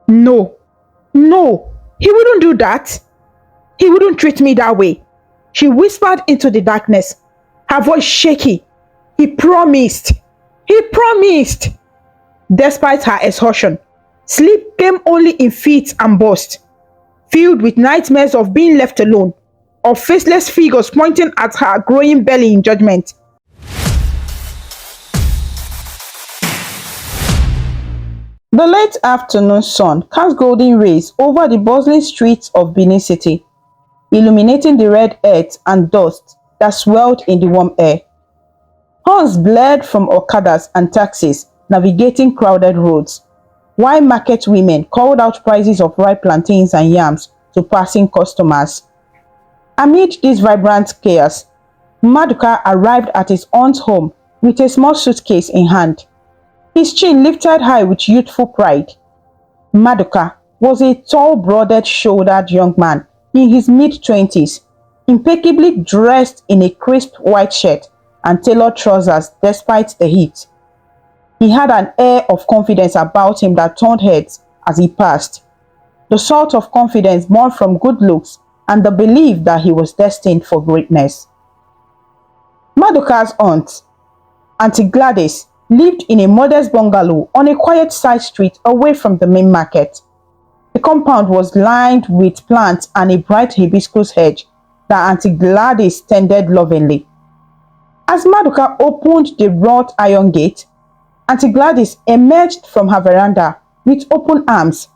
No, no, he wouldn't do that. He wouldn't treat me that way. She whispered into the darkness, her voice shaky. He promised. He promised. Despite her exhaustion, sleep came only in fits and bursts, filled with nightmares of being left alone, of faceless figures pointing at her growing belly in judgment. The late afternoon sun cast golden rays over the bustling streets of Benin City, illuminating the red earth and dust that swirled in the warm air. Horns blared from okadas and taxis navigating crowded roads, while market women called out prices of ripe plantains and yams to passing customers. Amid this vibrant chaos, Maduka arrived at his aunt's home with a small suitcase in hand, his chin lifted high with youthful pride. Maduka was a tall, broad-shouldered young man in his mid-twenties, impeccably dressed in a crisp white shirt and tailored trousers despite the heat. He had an air of confidence about him that turned heads as he passed, the sort of confidence born from good looks and the belief that he was destined for greatness. Maduka's aunt, Auntie Gladys, lived in a modest bungalow on a quiet side street away from the main market. The compound was lined with plants and a bright hibiscus hedge that Auntie Gladys tended lovingly. As Maduka opened the wrought iron gate, Auntie Gladys emerged from her veranda with open arms.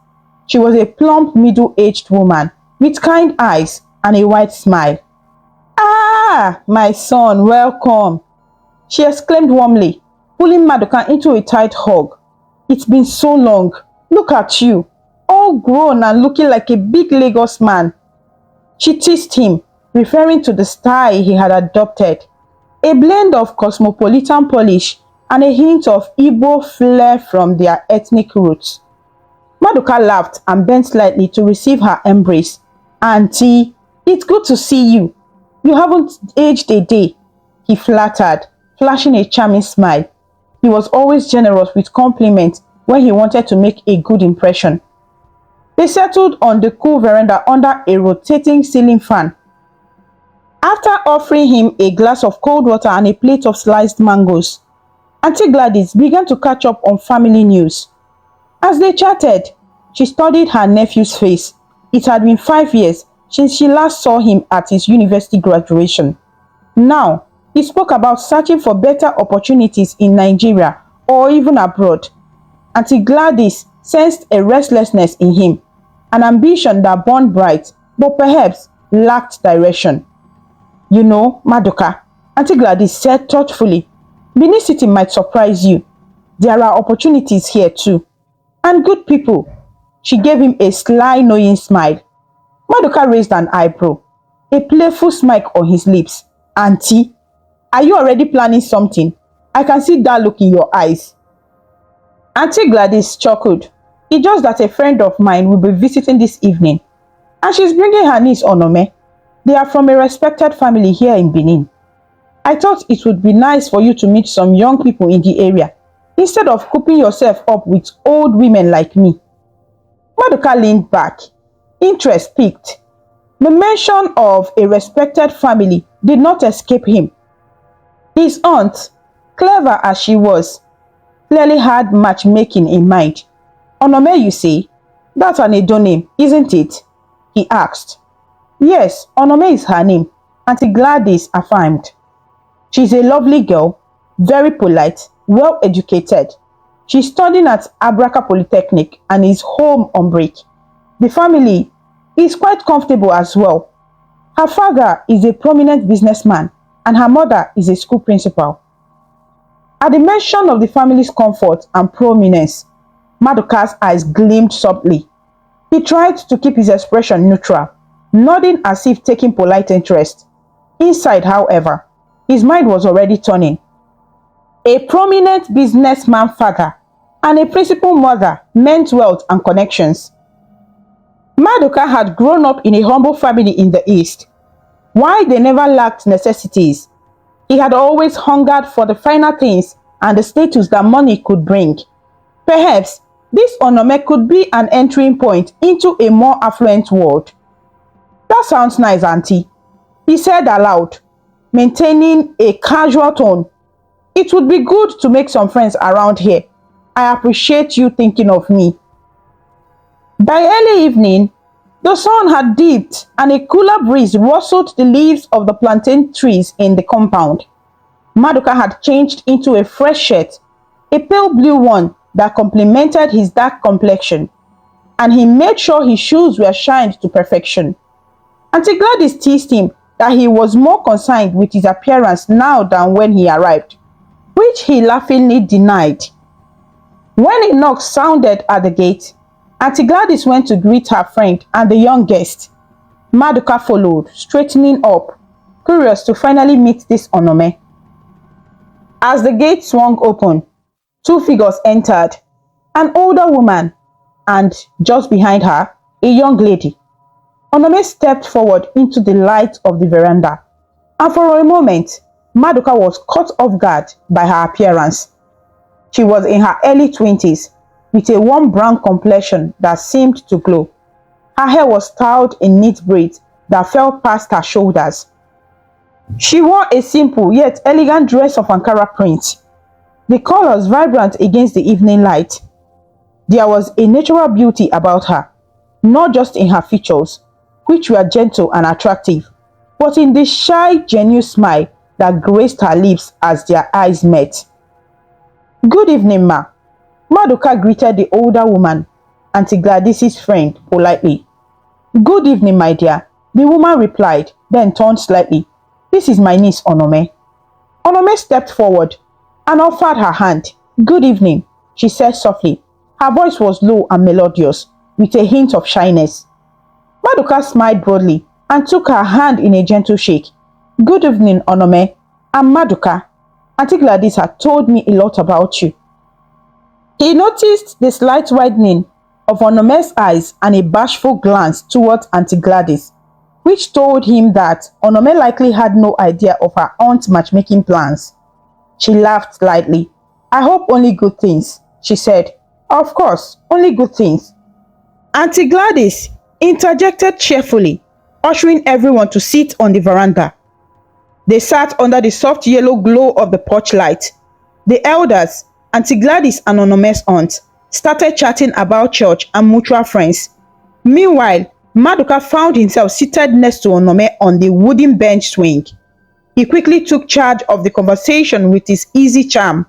She was a plump, middle-aged woman with kind eyes and a wide smile. "Ah, my son, welcome!" she exclaimed warmly, pulling Maduka into a tight hug. "It's been so long. Look at you, all grown and looking like a big Lagos man." She teased him, referring to the style he had adopted, a blend of cosmopolitan polish and a hint of Igbo flair from their ethnic roots. Maduka laughed and bent slightly to receive her embrace. "Auntie, it's good to see you. You haven't aged a day," he flattered, flashing a charming smile. He was always generous with compliments when he wanted to make a good impression. They settled on the cool veranda under a rotating ceiling fan. After offering him a glass of cold water and a plate of sliced mangoes, Auntie Gladys began to catch up on family news. As they chatted, she studied her nephew's face. It had been 5 years since she last saw him at his university graduation. Now, he spoke about searching for better opportunities in Nigeria or even abroad. Auntie Gladys sensed a restlessness in him, an ambition that burned bright but perhaps lacked direction. "You know, Maduka," Auntie Gladys said thoughtfully, "Benin City might surprise you. There are opportunities here too. And good people." She gave him a sly, knowing smile. Maduka raised an eyebrow, a playful smirk on his lips. "Auntie, are you already planning something? I can see that look in your eyes." Auntie Gladys chuckled. "It's just that a friend of mine will be visiting this evening, and she's bringing her niece Onome. They are from a respected family here in Benin. I thought it would be nice for you to meet some young people in the area, instead of cooping yourself up with old women like me." Maduka leaned back, interest piqued. The mention of a respected family did not escape him. His aunt, clever as she was, clearly had matchmaking in mind. "Onome, you say? That's an Edo name, isn't it?" he asked. "Yes, Onome is her name," Auntie Gladys affirmed. "She's a lovely girl, very polite, well educated. She's studying at Abraka Polytechnic and is home on break. The family is quite comfortable as well. Her father is a prominent businessman and her mother is a school principal." At the mention of the family's comfort and prominence, Maduka's eyes gleamed softly. He tried to keep his expression neutral, nodding as if taking polite interest. Inside, however, his mind was already turning. A prominent businessman father and a principal mother meant wealth and connections. Maduka had grown up in a humble family in the East. While they never lacked necessities, he had always hungered for the finer things and the status that money could bring. Perhaps This Onome could be an entering point into a more affluent world. That sounds nice, auntie, he said aloud, maintaining a casual tone. It would be good to make some friends around here. I appreciate you thinking of me. By early evening, the sun had dipped and a cooler breeze rustled the leaves of the plantain trees in the compound. Maduka had changed into a fresh shirt, a pale blue one that complemented his dark complexion, and he made sure his shoes were shined to perfection. Auntie Gladys teased him that he was more concerned with his appearance now than when he arrived, which he laughingly denied. When a knock sounded at the gate, Auntie Gladys went to greet her friend and the young guest. Maduka followed, straightening up, curious to finally meet this Onome. As the gate swung open, two figures entered, an older woman and, just behind her, a young lady. Onome stepped forward into the light of the veranda, and for a moment, Maduka was caught off guard by her appearance. She was in her early 20s, with a warm brown complexion that seemed to glow. Her hair was styled in neat braids that fell past her shoulders. She wore a simple yet elegant dress of Ankara print, the colors vibrant against the evening light. There was a natural beauty about her, not just in her features, which were gentle and attractive, but in the shy, genuine smile that graced her lips as their eyes met. "Good evening, ma." Maduka greeted the older woman, Auntie Gladys's friend, politely. "Good evening, my dear," the woman replied, then turned slightly. "This is my niece, Onome." Onome stepped forward and offered her hand. "Good evening," she said softly. Her voice was low and melodious, with a hint of shyness. Maduka smiled broadly and took her hand in a gentle shake. "Good evening, Onome. I'm Maduka. Auntie Gladys had told me a lot about you." He noticed the slight widening of Onome's eyes and a bashful glance towards Auntie Gladys, which told him that Onome likely had no idea of her aunt's matchmaking plans. She laughed lightly. "I hope only good things," she said. "Of course, only good things." Auntie Gladys interjected cheerfully, ushering everyone to sit on the veranda. They sat under the soft yellow glow of the porch light. The elders, Auntie Gladys and Onome's aunt, started chatting about church and mutual friends. Meanwhile, Maduka found himself seated next to Onome on the wooden bench swing. He quickly took charge of the conversation with his easy charm.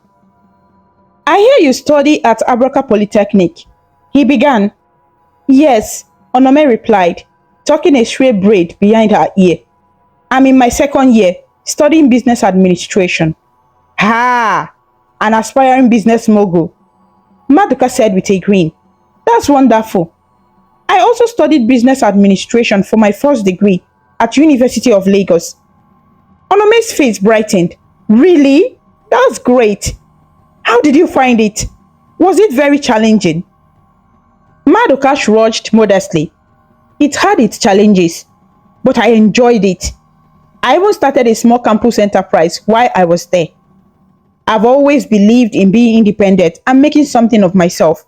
"I hear you study at Abraka Polytechnic," he began. "Yes," Onome replied, tucking a stray braid behind her ear. "I'm in my second year, studying business administration." "Ha! An aspiring business mogul," Maduka said with a grin. "That's wonderful. I also studied business administration for my first degree at University of Lagos." Onome's face brightened. "Really? That's great. How did you find it? Was it very challenging?" Maduka shrugged modestly. "It had its challenges, but I enjoyed it. I even started a small campus enterprise while I was there. I've always believed in being independent and making something of myself."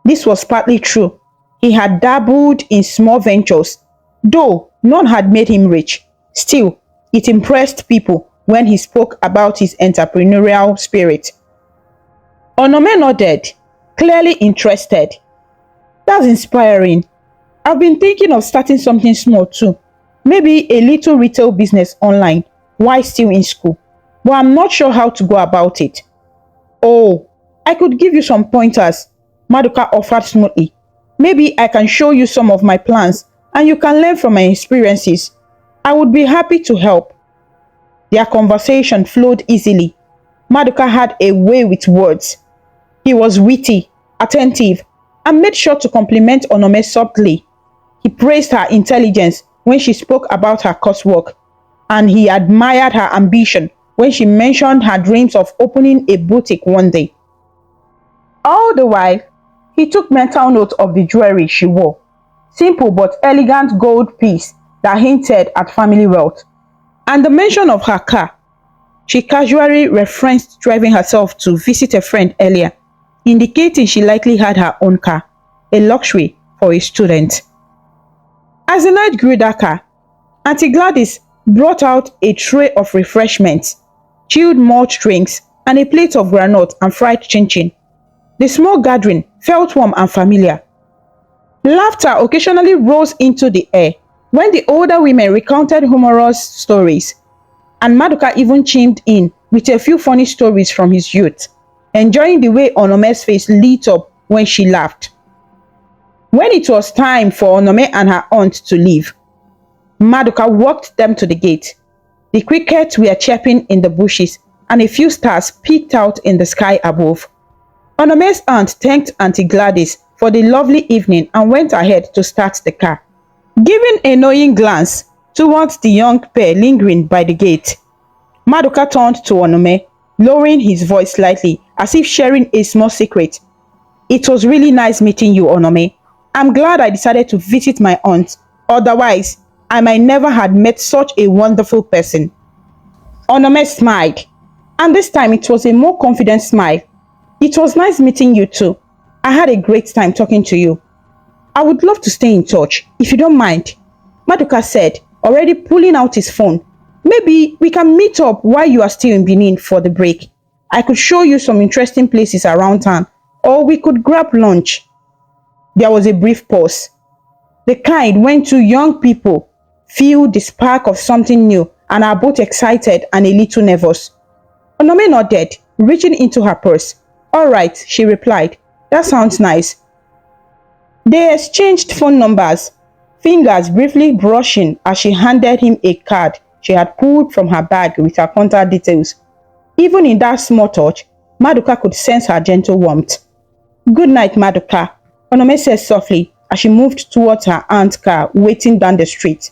This was partly true. He had dabbled in small ventures, though none had made him rich. Still, it impressed people when he spoke about his entrepreneurial spirit. Onome nodded, clearly interested. "That's inspiring. I've been thinking of starting something small too. Maybe a little retail business online while still in school, but I'm not sure how to go about it." "Oh, I could give you some pointers," Maduka offered smoothly. "Maybe I can show you some of my plans and you can learn from my experiences. I would be happy to help." Their conversation flowed easily. Maduka had a way with words. He was witty, attentive, and made sure to compliment Onome subtly. He praised her intelligence when she spoke about her coursework, and he admired her ambition when she mentioned her dreams of opening a boutique one day. All the while, he took mental note of the jewelry she wore, simple but elegant gold piece that hinted at family wealth, and the mention of her car. She casually referenced driving herself to visit a friend earlier, indicating she likely had her own car, a luxury for a student. As the night grew darker, Auntie Gladys brought out a tray of refreshments, chilled malt drinks, and a plate of groundnut and fried chin-chin. The small gathering felt warm and familiar. Laughter occasionally rose into the air when the older women recounted humorous stories, and Maduka even chimed in with a few funny stories from his youth, enjoying the way Onome's face lit up when she laughed. When it was time for Onome and her aunt to leave, Maduka walked them to the gate. The crickets were chirping in the bushes, and a few stars peeked out in the sky above. Onome's aunt thanked Auntie Gladys for the lovely evening and went ahead to start the car. Giving a knowing glance towards the young pair lingering by the gate, Maduka turned to Onome, lowering his voice slightly as if sharing a small secret. "It was really nice meeting you, Onome. I'm glad I decided to visit my aunt. Otherwise, I might never have met such a wonderful person." Onome smiled, and this time it was a more confident smile. "It was nice meeting you too. I had a great time talking to you. I would love to stay in touch, if you don't mind," Maduka said, already pulling out his phone. "Maybe we can meet up while you are still in Benin for the break. I could show you some interesting places around town, or we could grab lunch." There was a brief pause, the kind when two young people feel the spark of something new and are both excited and a little nervous. Onome nodded, reaching into her purse. "All right," she replied. "That sounds nice." They exchanged phone numbers, fingers briefly brushing as she handed him a card she had pulled from her bag with her contact details. Even in that small touch, Maduka could sense her gentle warmth. "Good night, Maduka," Onome said softly as she moved towards her aunt's car waiting down the street.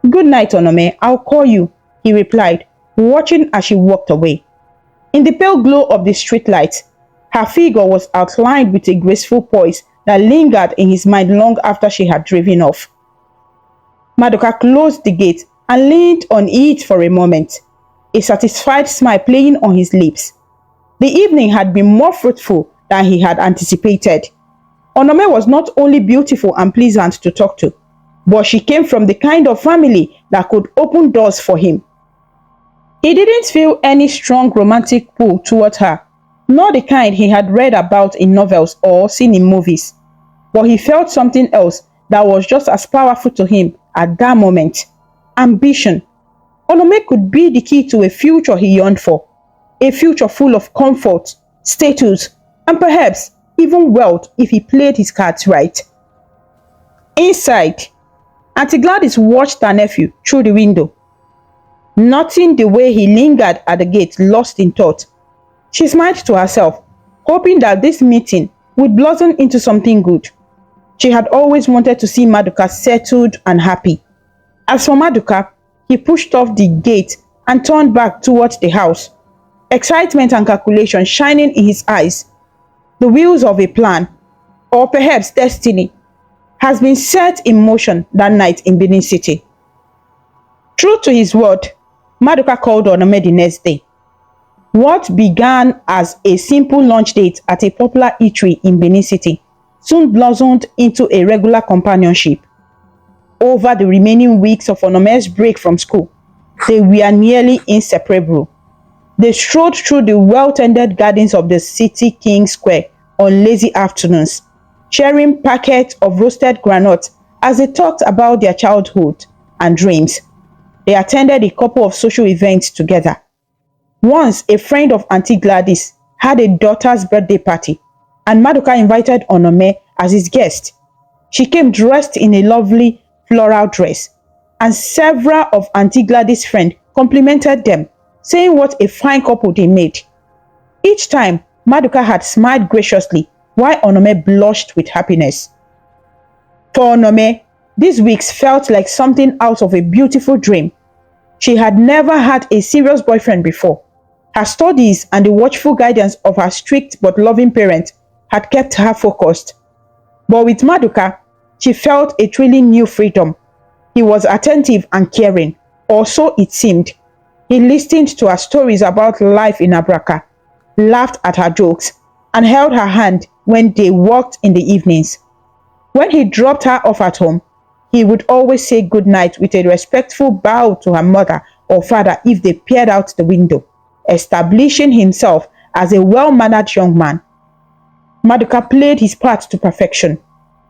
"Good night, Onome. I'll call you," he replied, watching as she walked away. In the pale glow of the streetlights, her figure was outlined with a graceful poise that lingered in his mind long after she had driven off. Maduka closed the gate and leaned on it for a moment, a satisfied smile playing on his lips. The evening had been more fruitful than he had anticipated. Onome was not only beautiful and pleasant to talk to, but she came from the kind of family that could open doors for him. He didn't feel any strong romantic pull towards her, nor the kind he had read about in novels or seen in movies, but he felt something else that was just as powerful to him at that moment: ambition. Onome could be the key to a future he yearned for, a future full of comfort, status, and perhaps even wealth if he played his cards right. Inside, Auntie Gladys watched her nephew through the window. Noting the way he lingered at the gate, lost in thought, she smiled to herself, hoping that this meeting would blossom into something good. She had always wanted to see Maduka settled and happy. As for Maduka, he pushed off the gate and turned back towards the house, excitement and calculation shining in his eyes. The wheels of a plan, or perhaps destiny, has been set in motion that night in Benin City. True to his word, Maduka called Onome the next day. What began as a simple lunch date at a popular eatery in Benin City soon blossomed into a regular companionship. Over the remaining weeks of Onome's break from school, they were nearly inseparable. They strolled through the well-tended gardens of the city King Square on lazy afternoons, sharing packets of roasted groundnuts as they talked about their childhood and dreams. They attended a couple of social events together. Once, a friend of Auntie Gladys had a daughter's birthday party, and Maduka invited Onome as his guest. She came dressed in a lovely floral dress, and several of Auntie Gladys' friends complimented them, saying what a fine couple they made. Each time, Maduka had smiled graciously, while Onome blushed with happiness. For Onome, these weeks felt like something out of a beautiful dream. She had never had a serious boyfriend before. Her studies and the watchful guidance of her strict but loving parents had kept her focused. But with Maduka, she felt a thrilling new freedom. He was attentive and caring, or so it seemed. He listened to her stories about life in Abraka, laughed at her jokes, and held her hand when they walked in the evenings. When he dropped her off at home, he would always say good night with a respectful bow to her mother or father if they peered out the window, establishing himself as a well-mannered young man. Maduka played his part to perfection.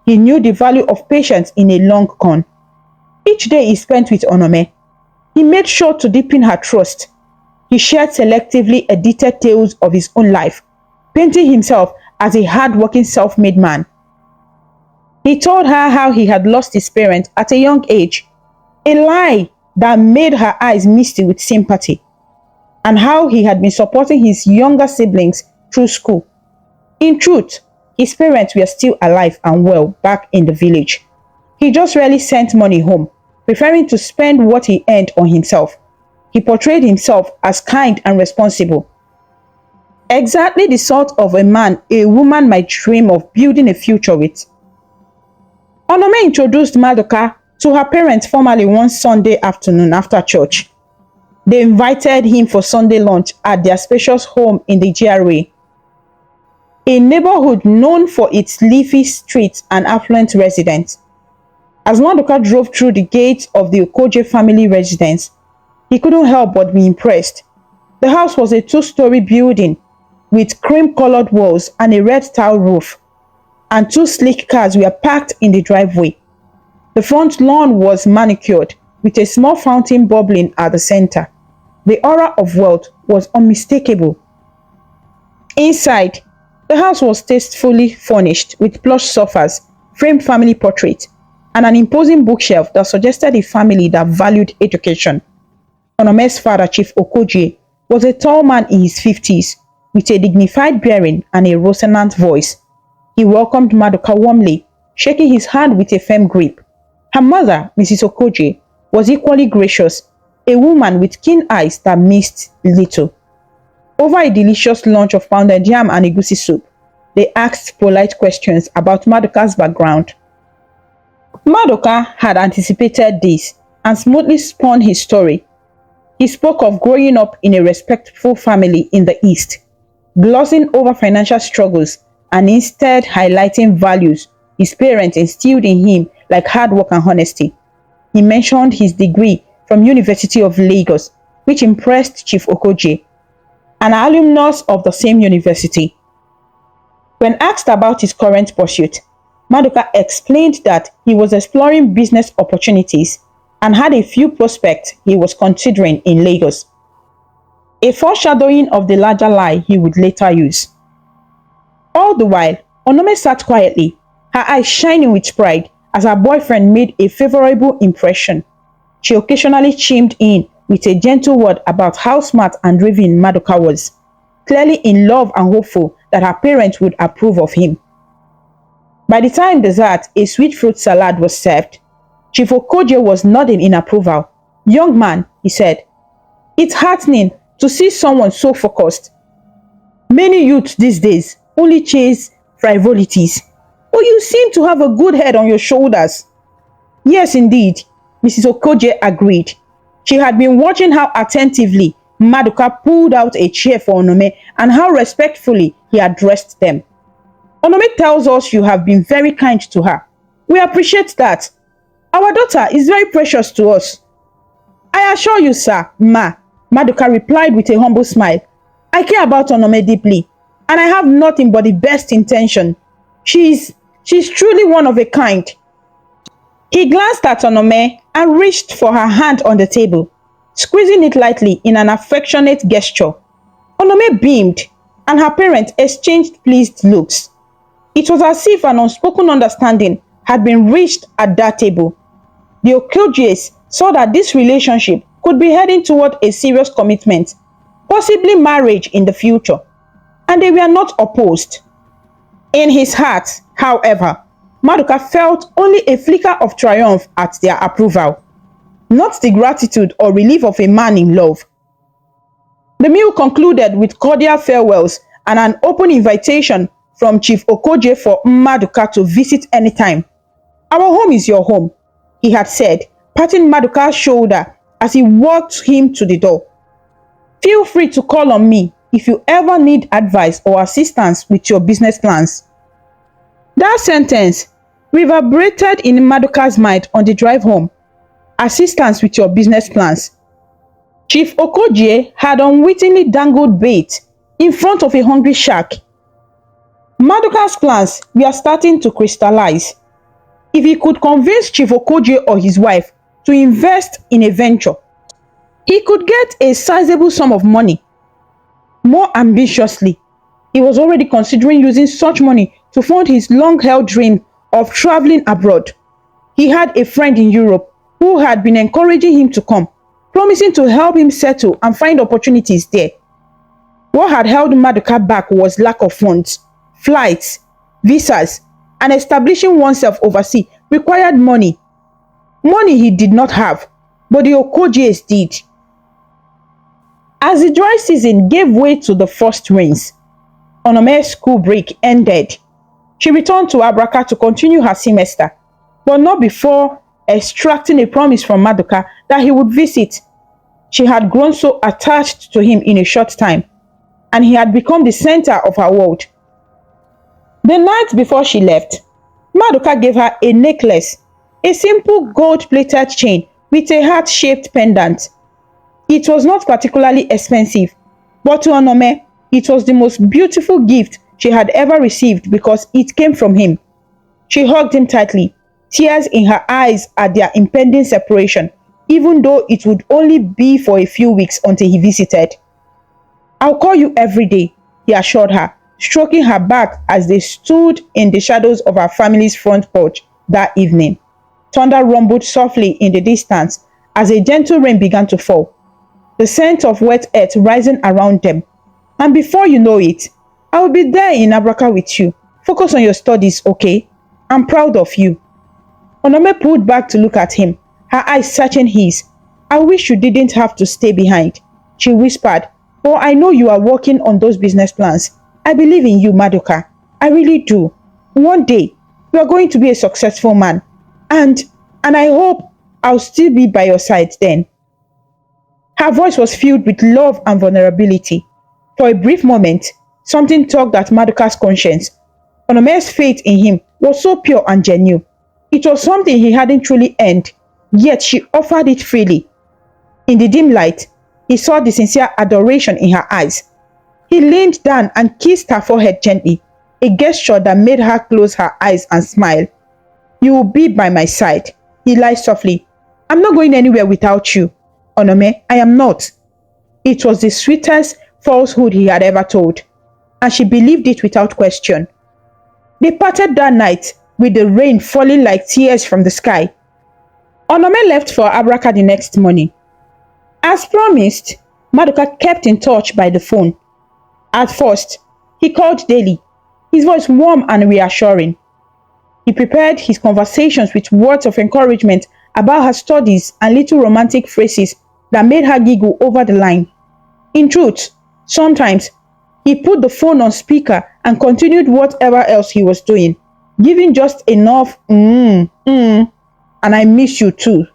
He knew the value of patience in a long con. Each day he spent with Onome, he made sure to deepen her trust. He shared selectively edited tales of his own life, painting himself as a hard-working self-made man. He told her how he had lost his parents at a young age, a lie that made her eyes misty with sympathy, and how he had been supporting his younger siblings through school. In truth, his parents were still alive and well back in the village. He just rarely sent money home, preferring to spend what he earned on himself. He portrayed himself as kind and responsible. Exactly the sort of a man a woman might dream of building a future with. Onome introduced Maduka to her parents formally one Sunday afternoon after church. They invited him for Sunday lunch at their spacious home in the GRA, a neighborhood known for its leafy streets and affluent residents. As Maduka drove through the gates of the Okoje family residence, he couldn't help but be impressed. The house was a two-story building with cream-colored walls and a red tile roof, and two sleek cars were parked in the driveway. The front lawn was manicured with a small fountain bubbling at the center. The aura of wealth was unmistakable. Inside, the house was tastefully furnished with plush sofas, framed family portraits, and an imposing bookshelf that suggested a family that valued education. Onome's father, Chief Okoje, was a tall man in his 50s with a dignified bearing and a resonant voice. He welcomed Maduka warmly, shaking his hand with a firm grip. Her mother, Mrs. Okoje, was equally gracious, a woman with keen eyes that missed little. Over a delicious lunch of pounded yam and egusi soup, they asked polite questions about Maduka's background. Maduka had anticipated this and smoothly spun his story. He spoke of growing up in a respectful family in the East, glossing over financial struggles and instead highlighting values his parents instilled in him like hard work and honesty. He mentioned his degree from University of Lagos, which impressed Chief Okoje, an alumnus of the same university. When asked about his current pursuit, Maduka explained that he was exploring business opportunities and had a few prospects he was considering in Lagos, a foreshadowing of the larger lie he would later use. All the while, Onome sat quietly, her eyes shining with pride as her boyfriend made a favorable impression. She occasionally chimed in with a gentle word about how smart and driven Maduka was, clearly in love and hopeful that her parents would approve of him. By the time dessert, a sweet fruit salad was served, Chief Okoje was nodding in approval. "Young man," he said, "it's heartening to see someone so focused. Many youths these days only chase frivolities, but you seem to have a good head on your shoulders." "Yes, indeed," Mrs. Okoje agreed. She had been watching how attentively Maduka pulled out a chair for Onome and how respectfully he addressed them. "Onome tells us you have been very kind to her. We appreciate that. Our daughter is very precious to us." "I assure you, sir, Ma," Maduka replied with a humble smile, "I care about Onome deeply, and I have nothing but the best intention. She's truly one of a kind." He glanced at Onome and reached for her hand on the table, squeezing it lightly in an affectionate gesture. Onome beamed, and her parents exchanged pleased looks. It was as if an unspoken understanding had been reached at that table. The Okojes saw that this relationship could be heading toward a serious commitment, possibly marriage in the future, and they were not opposed. In his heart, however, Maduka felt only a flicker of triumph at their approval, not the gratitude or relief of a man in love. The meal concluded with cordial farewells and an open invitation from Chief Okoje for Maduka to visit anytime. "Our home is your home," he had said, patting Maduka's shoulder as he walked him to the door. "Feel free to call on me if you ever need advice or assistance with your business plans." That sentence reverberated in Maduka's mind on the drive home. Assistance with your business plans. Chief Okogie had unwittingly dangled bait in front of a hungry shark. Maduka's plans were starting to crystallize. If he could convince Chief Okogie or his wife to invest in a venture, he could get a sizable sum of money. More ambitiously, he was already considering using such money to fund his long-held dream of traveling abroad. He had a friend in Europe who had been encouraging him to come, promising to help him settle and find opportunities there. What had held Maduka back was lack of funds. Flights, visas, and establishing oneself overseas required money. Money he did not have, but the Okogies did. As the dry season gave way to the first rains, Onome's school break ended. She returned to Abraka to continue her semester, but not before extracting a promise from Maduka that he would visit. She had grown so attached to him in a short time, and he had become the center of her world. The night before she left, Maduka gave her a necklace, a simple gold-plated chain with a heart-shaped pendant. It was not particularly expensive, but to Onome, it was the most beautiful gift she had ever received because it came from him. She hugged him tightly, tears in her eyes at their impending separation, even though it would only be for a few weeks until he visited. "I'll call you every day," he assured her, stroking her back as they stood in the shadows of her family's front porch that evening. Thunder rumbled softly in the distance as a gentle rain began to fall, the scent of wet earth rising around them. "And before you know it, I will be there in Abraka with you. Focus on your studies, okay? I'm proud of you." Onome pulled back to look at him, her eyes searching his. "I wish you didn't have to stay behind," she whispered, "but I know you are working on those business plans. I believe in you, Maduka. I really do. One day, you are going to be a successful man. And I hope I'll still be by your side then." Her voice was filled with love and vulnerability. For a brief moment, something tugged at Maduka's conscience. Onome's faith in him was so pure and genuine. It was something he hadn't truly earned, yet she offered it freely. In the dim light, he saw the sincere adoration in her eyes. He leaned down and kissed her forehead gently, a gesture that made her close her eyes and smile. "You will be by my side," he lied softly. "I'm not going anywhere without you, Onome. I am not." It was the sweetest falsehood he had ever told, and she believed it without question. They parted that night, with the rain falling like tears from the sky. Onome left for Abraka the next morning. As promised, Maduka kept in touch by the phone. At first, he called daily, his voice warm and reassuring. He prepared his conversations with words of encouragement about her studies and little romantic phrases that made her giggle over the line. In truth, sometimes he put the phone on speaker and continued whatever else he was doing, giving just enough and "I miss you too"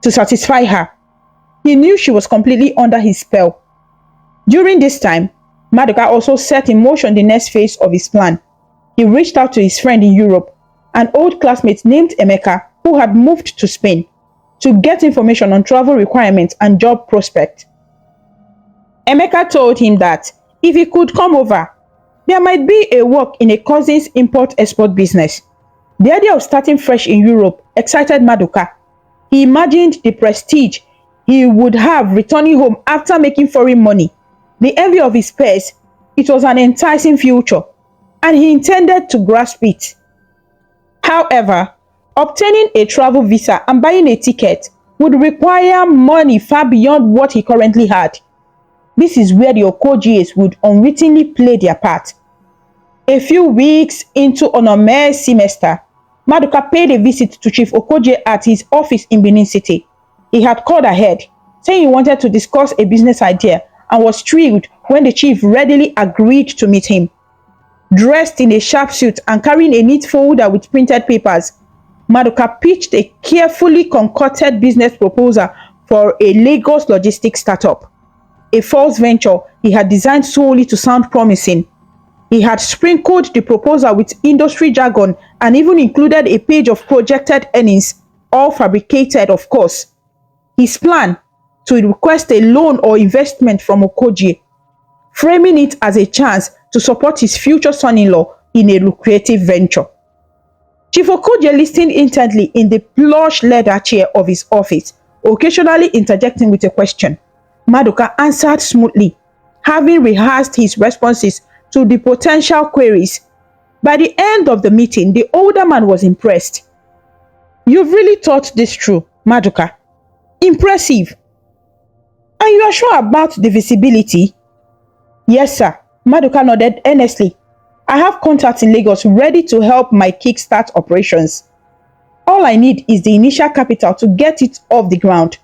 to satisfy her. He knew she was completely under his spell. During this time, Maduka also set in motion the next phase of his plan. He reached out to his friend in Europe, an old classmate named Emeka, who had moved to Spain, to get information on travel requirements and job prospects. Emeka told him that if he could come over, there might be a work in a cousin's import-export business. The idea of starting fresh in Europe excited Maduka. He imagined the prestige he would have returning home after making foreign money. The envy of his peers, it was an enticing future, and he intended to grasp it. However, obtaining a travel visa and buying a ticket would require money far beyond what he currently had. This is where the Okogies would unwittingly play their part. A few weeks into Onome's semester, Maduka paid a visit to Chief Okogie at his office in Benin City. He had called ahead, saying he wanted to discuss a business idea, and was thrilled when the chief readily agreed to meet him. Dressed in a sharp suit and carrying a neat folder with printed papers, Maduka pitched a carefully concocted business proposal for a Lagos logistics startup, a false venture he had designed solely to sound promising. He had sprinkled the proposal with industry jargon and even included a page of projected earnings, all fabricated, of course. His plan to request a loan or investment from Okogie, framing it as a chance to support his future son-in-law in a lucrative venture. Chief Okogie listened intently in the plush leather chair of his office, occasionally interjecting with a question. Maduka answered smoothly, having rehearsed his responses to the potential queries. By the end of the meeting, the older man was impressed. You've really thought this through, Maduka. Impressive. And you are sure about the visibility? Yes, sir. Maduka nodded earnestly. I have contacts in Lagos ready to help my kickstart operations. All I need is the initial capital to get it off the ground.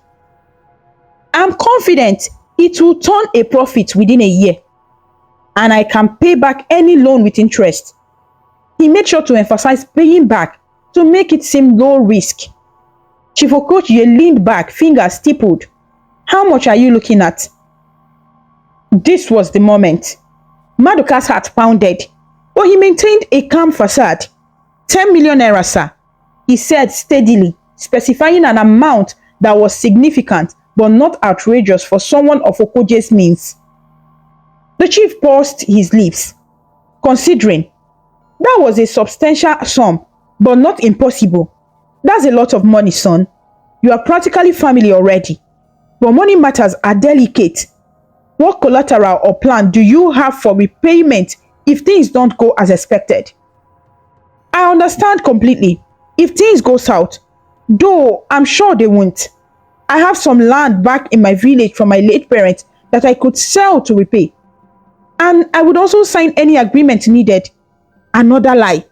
I'm confident it will turn a profit within a year, and I can pay back any loan with interest. He made sure to emphasize paying back to make it seem low risk. Chief Okogie leaned back, fingers stippled. How much are you looking at? This was the moment. Maduka's heart pounded, but he maintained a calm facade. 10 million naira, sir, he said steadily, specifying an amount that was significant but not outrageous for someone of Okogie's means. The chief pursed his lips, considering. That was a substantial sum, but not impossible. That's a lot of money, son. You are practically family already. But money matters are delicate. What collateral or plan do you have for repayment if things don't go as expected? I understand completely. If things go south, though I'm sure they won't. I have some land back in my village from my late parents that I could sell to repay. And I would also sign any agreement needed. Another lie.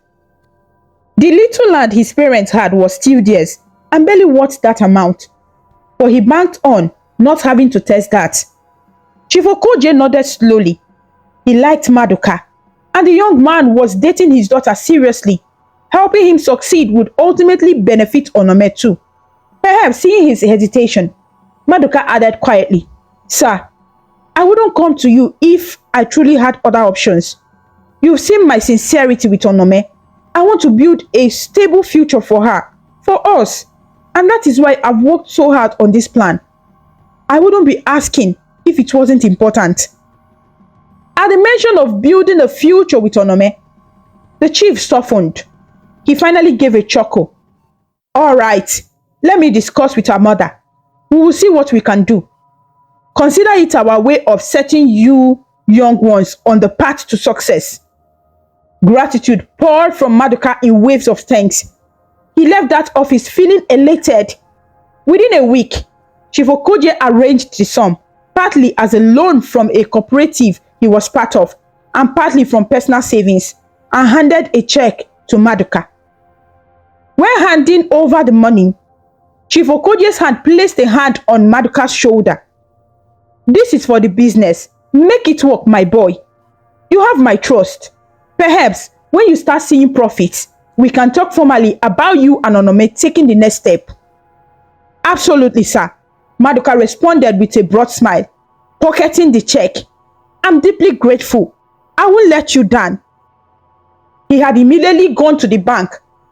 The little land his parents had was still theirs and barely worth that amount. But he banked on not having to test that. Chief Okogie nodded slowly. He liked Maduka, and the young man was dating his daughter seriously. Helping him succeed would ultimately benefit Onome too. Perhaps seeing his hesitation, Maduka added quietly, Sir, I wouldn't come to you if I truly had other options. You've seen my sincerity with Onome. I want to build a stable future for her, for us, and that is why I've worked so hard on this plan. I wouldn't be asking if it wasn't important. At the mention of building a future with Onome, the chief softened. He finally gave a chuckle. All right, let me discuss with her mother. We will see what we can do. Consider it our way of setting you young ones on the path to success. Gratitude poured from Maduka in waves of thanks. He left that office feeling elated. Within a week, Chief Okogie arranged the sum, partly as a loan from a cooperative he was part of, and partly from personal savings, and handed a check to Maduka. When handing over the money, Chief Okogie's hand placed a hand on Maduka's shoulder. This is for the business. Make it work, my boy. You have my trust. Perhaps when you start seeing profits, we can talk formally about you and Onome taking the next step. Absolutely, sir. Maduka responded with a broad smile, pocketing the check. I'm deeply grateful. I won't let you down. He had immediately gone to the bank,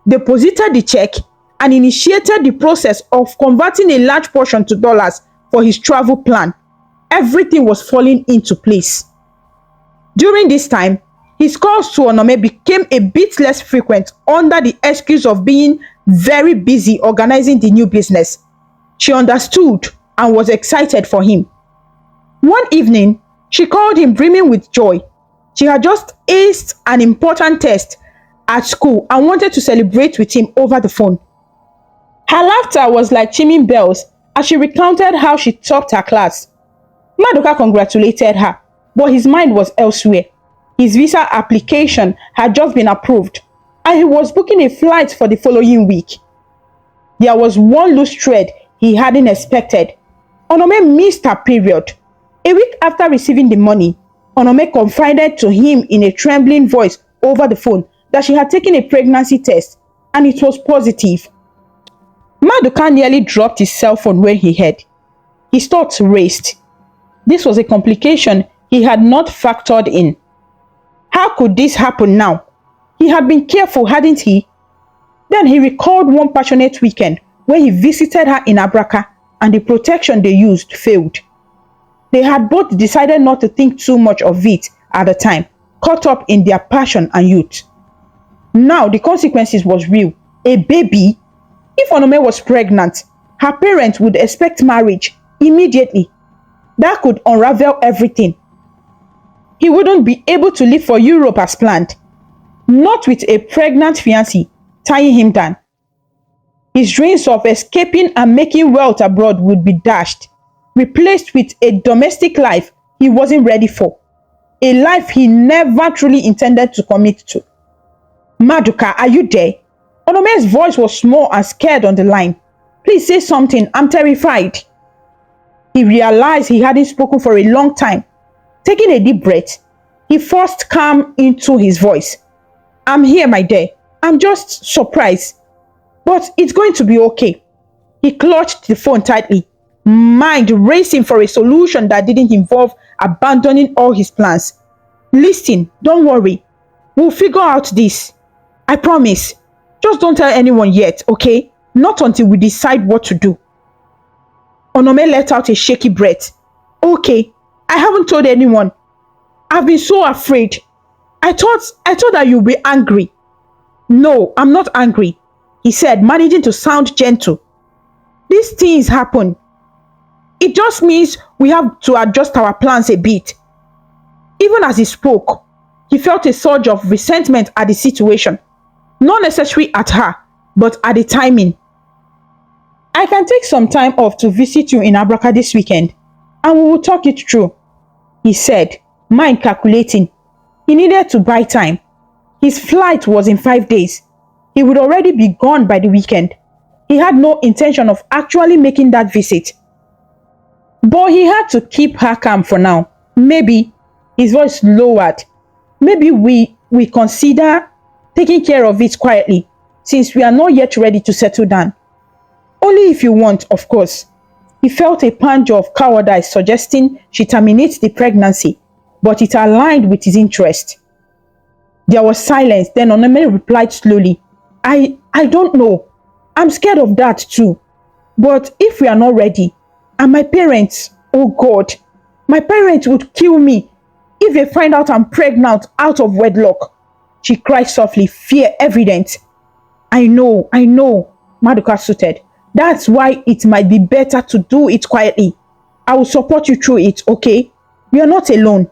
deposited the check, and initiated the process of converting a large portion to dollars for his travel plan. Everything was falling into place. During this time, his calls to Onome became a bit less frequent under the excuse of being very busy organizing the new business. She understood and was excited for him. One evening, she called him brimming with joy. She had just aced an important test at school and wanted to celebrate with him over the phone. Her laughter was like chiming bells as she recounted how she topped her class. Maduka congratulated her, but his mind was elsewhere. His visa application had just been approved, and he was booking a flight for the following week. There was one loose thread he hadn't expected. Onome missed her period. A week after receiving the money, Onome confided to him in a trembling voice over the phone that she had taken a pregnancy test, and it was positive. Maduka nearly dropped his cell phone when he heard. His thoughts raced. This was a complication he had not factored in. How could this happen now? He had been careful, hadn't he? Then he recalled one passionate weekend where he visited her in Abraka and the protection they used failed. They had both decided not to think too much of it at the time, caught up in their passion and youth. Now the consequences was real. A baby? If Onome was pregnant, her parents would expect marriage immediately. That could unravel everything. He wouldn't be able to leave for Europe as planned. Not with a pregnant fiancée tying him down. His dreams of escaping and making wealth abroad would be dashed, replaced with a domestic life he wasn't ready for. A life he never truly intended to commit to. Maduka, are you there? Onome's voice was small and scared on the line. Please say something, I'm terrified. He realized he hadn't spoken for a long time. Taking a deep breath, he forced calm into his voice. I'm here, my dear. I'm just surprised. But it's going to be okay. He clutched the phone tightly, mind racing for a solution that didn't involve abandoning all his plans. Listen, don't worry. We'll figure out this. I promise. Just don't tell anyone yet, okay? Not until we decide what to do. Onome let out a shaky breath. Okay, I haven't told anyone. I've been so afraid. I thought that you'd be angry. No, I'm not angry, he said, managing to sound gentle. These things happen. It just means we have to adjust our plans a bit. Even as he spoke, he felt a surge of resentment at the situation. Not necessarily at her, but at the timing. I can take some time off to visit you in Abraka this weekend, and we will talk it through, he said, mind calculating. He needed to buy time. His flight was in 5 days. He would already be gone by the weekend. He had no intention of actually making that visit. But he had to keep her calm for now. Maybe, his voice lowered, maybe we consider taking care of it quietly, since we are not yet ready to settle down. Only if you want, of course. He felt a punch of cowardice suggesting she terminate the pregnancy, but it aligned with his interest. There was silence, then Onome replied slowly, I don't know. I'm scared of that too. But if we are not ready, and my parents, oh God, my parents would kill me if they find out I'm pregnant out of wedlock. She cried softly, fear evident. I know, Maduka stuttered. That's why it might be better to do it quietly. I will support you through it, okay? You're not alone.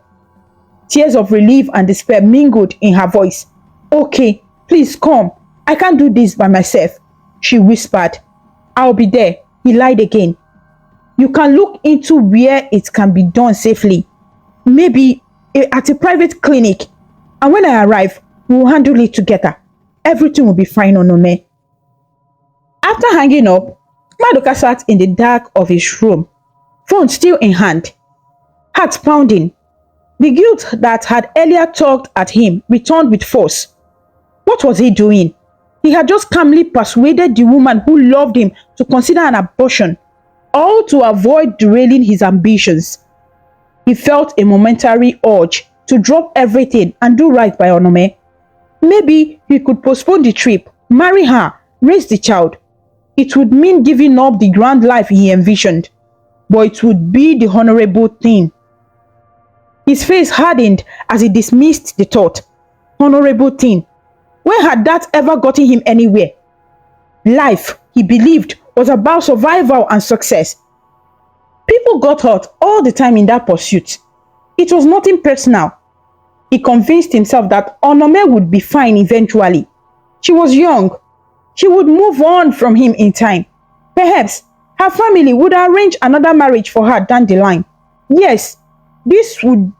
Tears of relief and despair mingled in her voice. Okay, please come. I can't do this by myself, she whispered. I'll be there, he lied again. You can look into where it can be done safely. Maybe at a private clinic. And when I arrive, we'll handle it together. Everything will be fine, Onome. After hanging up, Maduka sat in the dark of his room, phone still in hand, heart pounding. The guilt that had earlier tugged at him returned with force. What was he doing? He had just calmly persuaded the woman who loved him to consider an abortion, all to avoid derailing his ambitions. He felt a momentary urge to drop everything and do right by Onome. Maybe he could postpone the trip, marry her, raise the child. It would mean giving up the grand life he envisioned, but it would be the honorable thing. His face hardened as he dismissed the thought. Honorable thing. When had that ever gotten him anywhere? Life, he believed, was about survival and success. People got hurt all the time in that pursuit. It was nothing personal. He convinced himself that Onome would be fine eventually. She was young. She would move on from him in time. Perhaps her family would arrange another marriage for her down the line. Yes, this would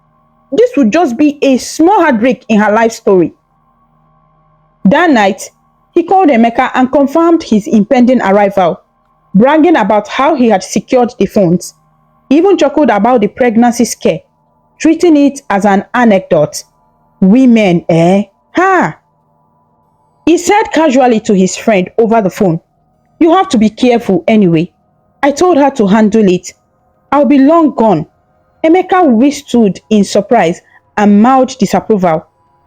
just be a small heartbreak in her life story. That night, he called Emeka and confirmed his impending arrival, bragging about how he had secured the funds. He even chuckled about the pregnancy scare, treating it as an anecdote. Women, eh? Ha! He said casually to his friend over the phone, you have to be careful anyway. I told her to handle it. I'll be long gone. Emeka withstood in surprise and mild disapproval,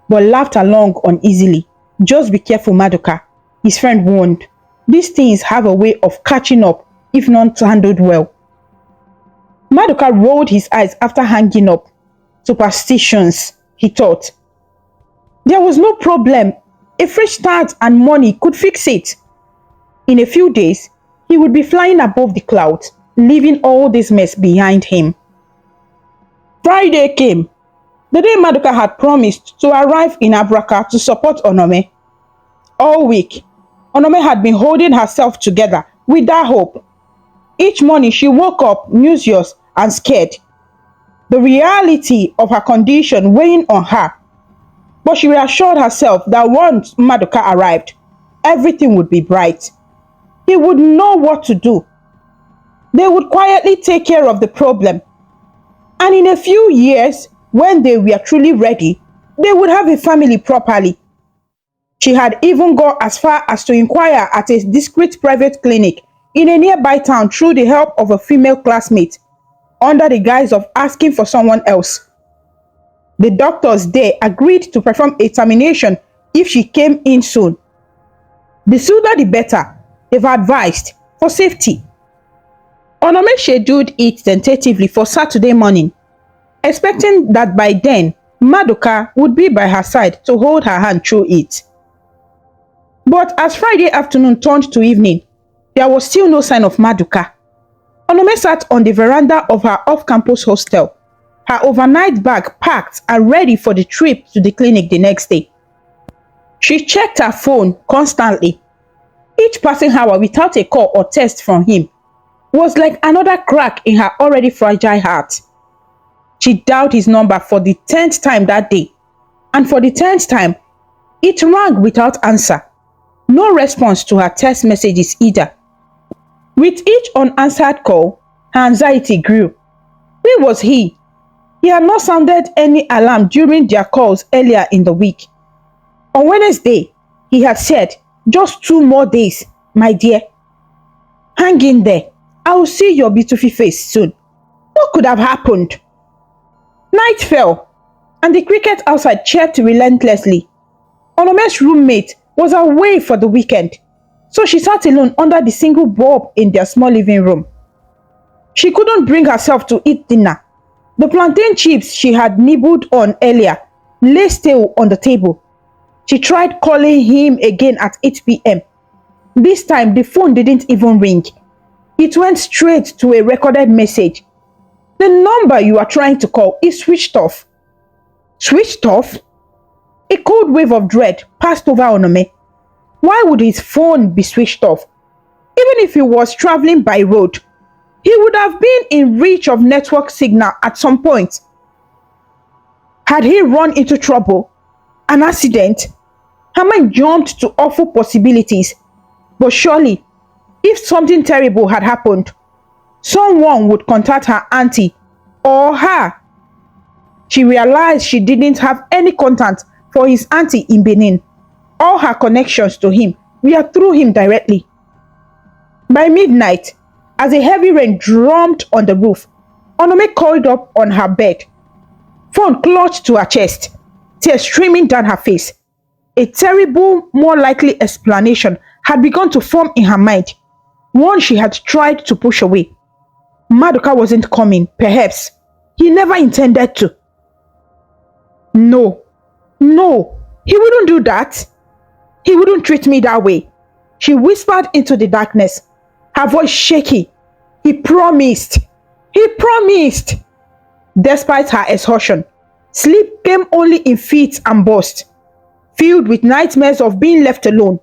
but laughed along uneasily. Just be careful, Maduka, his friend warned. These things have a way of catching up if not handled well. Maduka rolled his eyes after hanging up. Superstitions, he thought. There was no problem. A fresh start and money could fix it. In a few days, he would be flying above the clouds, leaving all this mess behind him. Friday came, the day Maduka had promised to arrive in Abraka to support Onome. All week, Onome had been holding herself together with that hope. Each morning she woke up nauseous and scared, the reality of her condition weighing on her. But she reassured herself that once Maduka arrived, everything would be bright. He would know what to do. They would quietly take care of the problem. And in a few years, when they were truly ready, they would have a family properly. She had even gone as far as to inquire at a discreet private clinic in a nearby town through the help of a female classmate, under the guise of asking for someone else. The doctors there agreed to perform a termination if she came in soon. The sooner the better, they've advised, for safety. Onome scheduled it tentatively for Saturday morning, expecting that by then, Maduka would be by her side to hold her hand through it. But as Friday afternoon turned to evening, there was still no sign of Maduka. Onome sat on the veranda of her off-campus hostel, her overnight bag packed and ready for the trip to the clinic the next day. She checked her phone constantly. Each passing hour without a call or text from him was like another crack in her already fragile heart. She dialed his number for the 10th time that day, and for the 10th time, it rang without answer. No response to her text messages either. With each unanswered call, her anxiety grew. Where was he? He had not sounded any alarm during their calls earlier in the week. On Wednesday, he had said, "Just 2 more days, my dear. Hang in there. I will see your beautiful face soon." What could have happened? Night fell, and the cricket outside chirped relentlessly. Onome's roommate was away for the weekend, so she sat alone under the single bulb in their small living room. She couldn't bring herself to eat dinner. The plantain chips she had nibbled on earlier lay still on the table. She tried calling him again at 8 p.m. This time the phone didn't even ring. It went straight to a recorded message. "The number you are trying to call is switched off." Switched off? A cold wave of dread passed over Onome. Why would his phone be switched off? Even if he was traveling by road, he would have been in reach of network signal at some point. Had he run into trouble? An accident? Her mind jumped to awful possibilities. But surely, if something terrible had happened, someone would contact her auntie or her. She realized she didn't have any contact for his auntie in Benin. All her connections to him were through him directly. By midnight, as a heavy rain drummed on the roof, Onome curled up on her bed, phone clutched to her chest, tears streaming down her face. A terrible, more likely explanation had begun to form in her mind, one she had tried to push away. Maduka wasn't coming, perhaps. He never intended to. No, he wouldn't do that. He wouldn't treat me that way. She whispered into the darkness, her voice shaky. He promised. Despite her exhaustion, sleep came only in fits and bursts, filled with nightmares of being left alone,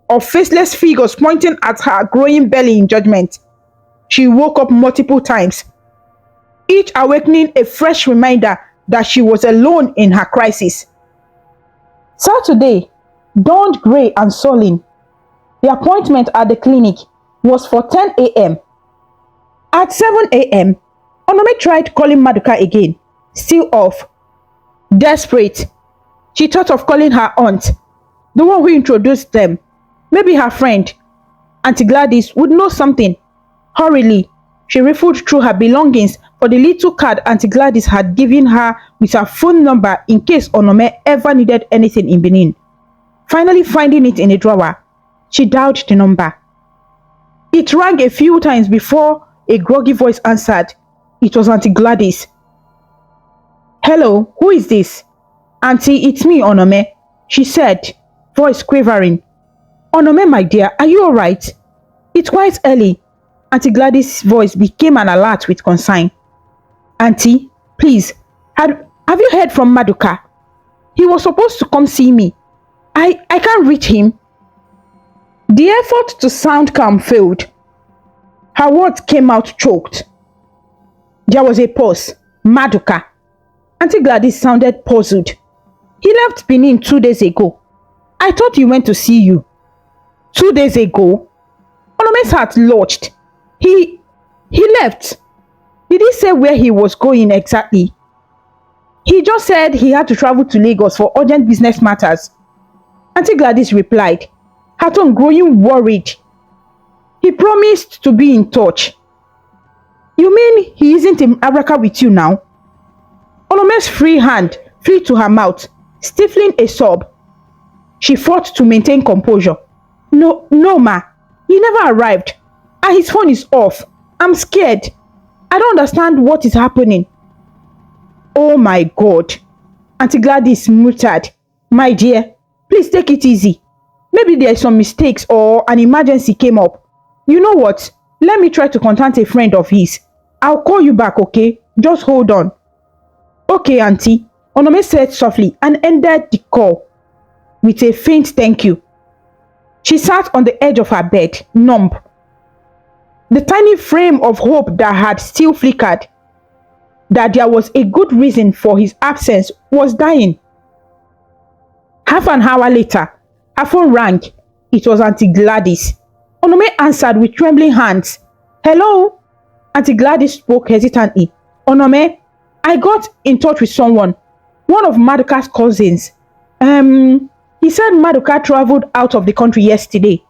of faceless figures pointing at her growing belly in judgment. She woke up multiple times, each awakening a fresh reminder that she was alone in her crisis. Saturday dawned grey and sullen. The appointment at the clinic was for 10 a.m. At 7 a.m., Onome tried calling Maduka again, still off. Desperate, she thought of calling her aunt, the one who introduced them. Maybe her friend, Auntie Gladys, would know something. Hurriedly, she riffled through her belongings for the little card Auntie Gladys had given her with her phone number in case Onome ever needed anything in Benin. Finally finding it in a drawer, she dialed the number. It rang a few times before a groggy voice answered. It was Auntie Gladys. "Hello, who is this?" "Auntie, it's me, Onome," she said, voice quavering. "Onome, my dear, are you alright? It's quite early." Auntie Gladys' voice became an alert with concern. "Auntie, please, have you heard from Maduka? He was supposed to come see me. I can't reach him." The effort to sound calm failed. Her words came out choked. There was a pause. "Maduka." Auntie Gladys sounded puzzled. "He left Benin 2 days ago. I thought he went to see you." 2 days ago? Onome's heart lurched. He left. Did he say where he was going exactly? "He just said he had to travel to Lagos for urgent business matters." Auntie Gladys replied, her tone growing worried. "He promised to be in touch." "You mean he isn't in Abraka with you now?" Onome's free hand flew to her mouth, stifling a sob. She fought to maintain composure. No, ma. He never arrived. And his phone is off. I'm scared. I don't understand what is happening." "Oh my God." Auntie Gladys muttered. "My dear, please take it easy. Maybe there are some mistakes or an emergency came up. You know what? Let me try to contact a friend of his. I'll call you back, okay? Just hold on." "Okay, Auntie," Onome said softly and ended the call with a faint thank you. She sat on the edge of her bed, numb. The tiny flame of hope that had still flickered, that there was a good reason for his absence, was dying. Half an hour later, her phone rang. It was Auntie Gladys. Onome answered with trembling hands. "Hello?" Auntie Gladys spoke hesitantly. "Onome, I got in touch with someone, one of Maduka's cousins. He said Maduka traveled out of the country yesterday.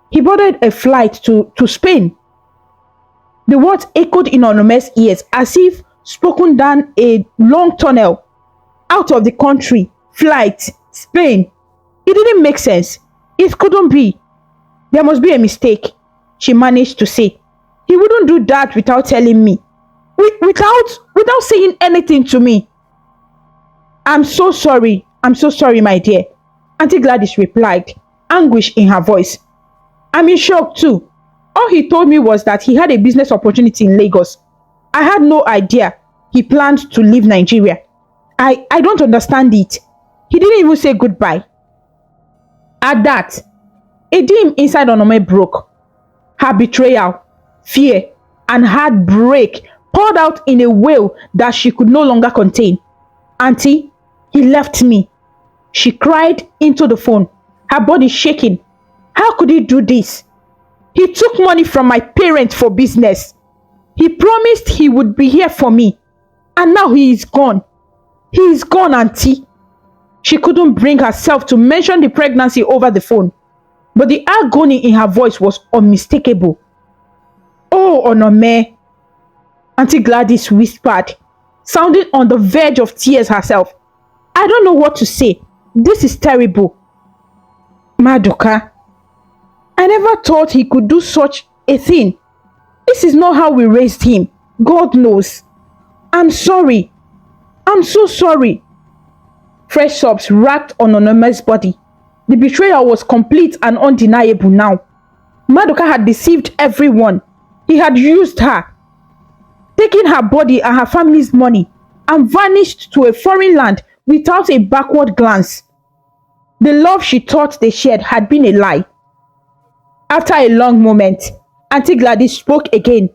He boarded a flight to Spain." The words echoed in Onome's ears as if spoken down a long tunnel. Out of the country, flight, Spain. It didn't make sense. It couldn't be. "There must be a mistake," she managed to say. "He wouldn't do that without telling me. Without saying anything to me." I'm so sorry, my dear," Auntie Gladys replied, anguish in her voice. "I'm in shock too. All he told me was that he had a business opportunity in Lagos. I had no idea he planned to leave Nigeria. I don't understand it. He didn't even say goodbye." At that, a dim inside Onome broke. Her betrayal, fear, and heartbreak poured out in a wail that she could no longer contain. "Auntie, he left me," she cried into the phone, her body shaking. "How could he do this? He took money from my parents for business. He promised he would be here for me. And now he is gone. He is gone, Auntie." She couldn't bring herself to mention the pregnancy over the phone, but the agony in her voice was unmistakable. "Oh, Onome," Auntie Gladys whispered, sounding on the verge of tears herself. "I don't know what to say. This is terrible." "Maduka, I never thought he could do such a thing. This is not how we raised him. God knows. I'm sorry. I'm so sorry." Fresh sobs racked on Onome's body. The betrayal was complete and undeniable now. Maduka had deceived everyone. He had used her, taken her body and her family's money, and vanished to a foreign land without a backward glance. The love she thought they shared had been a lie. After a long moment, Auntie Gladys spoke again,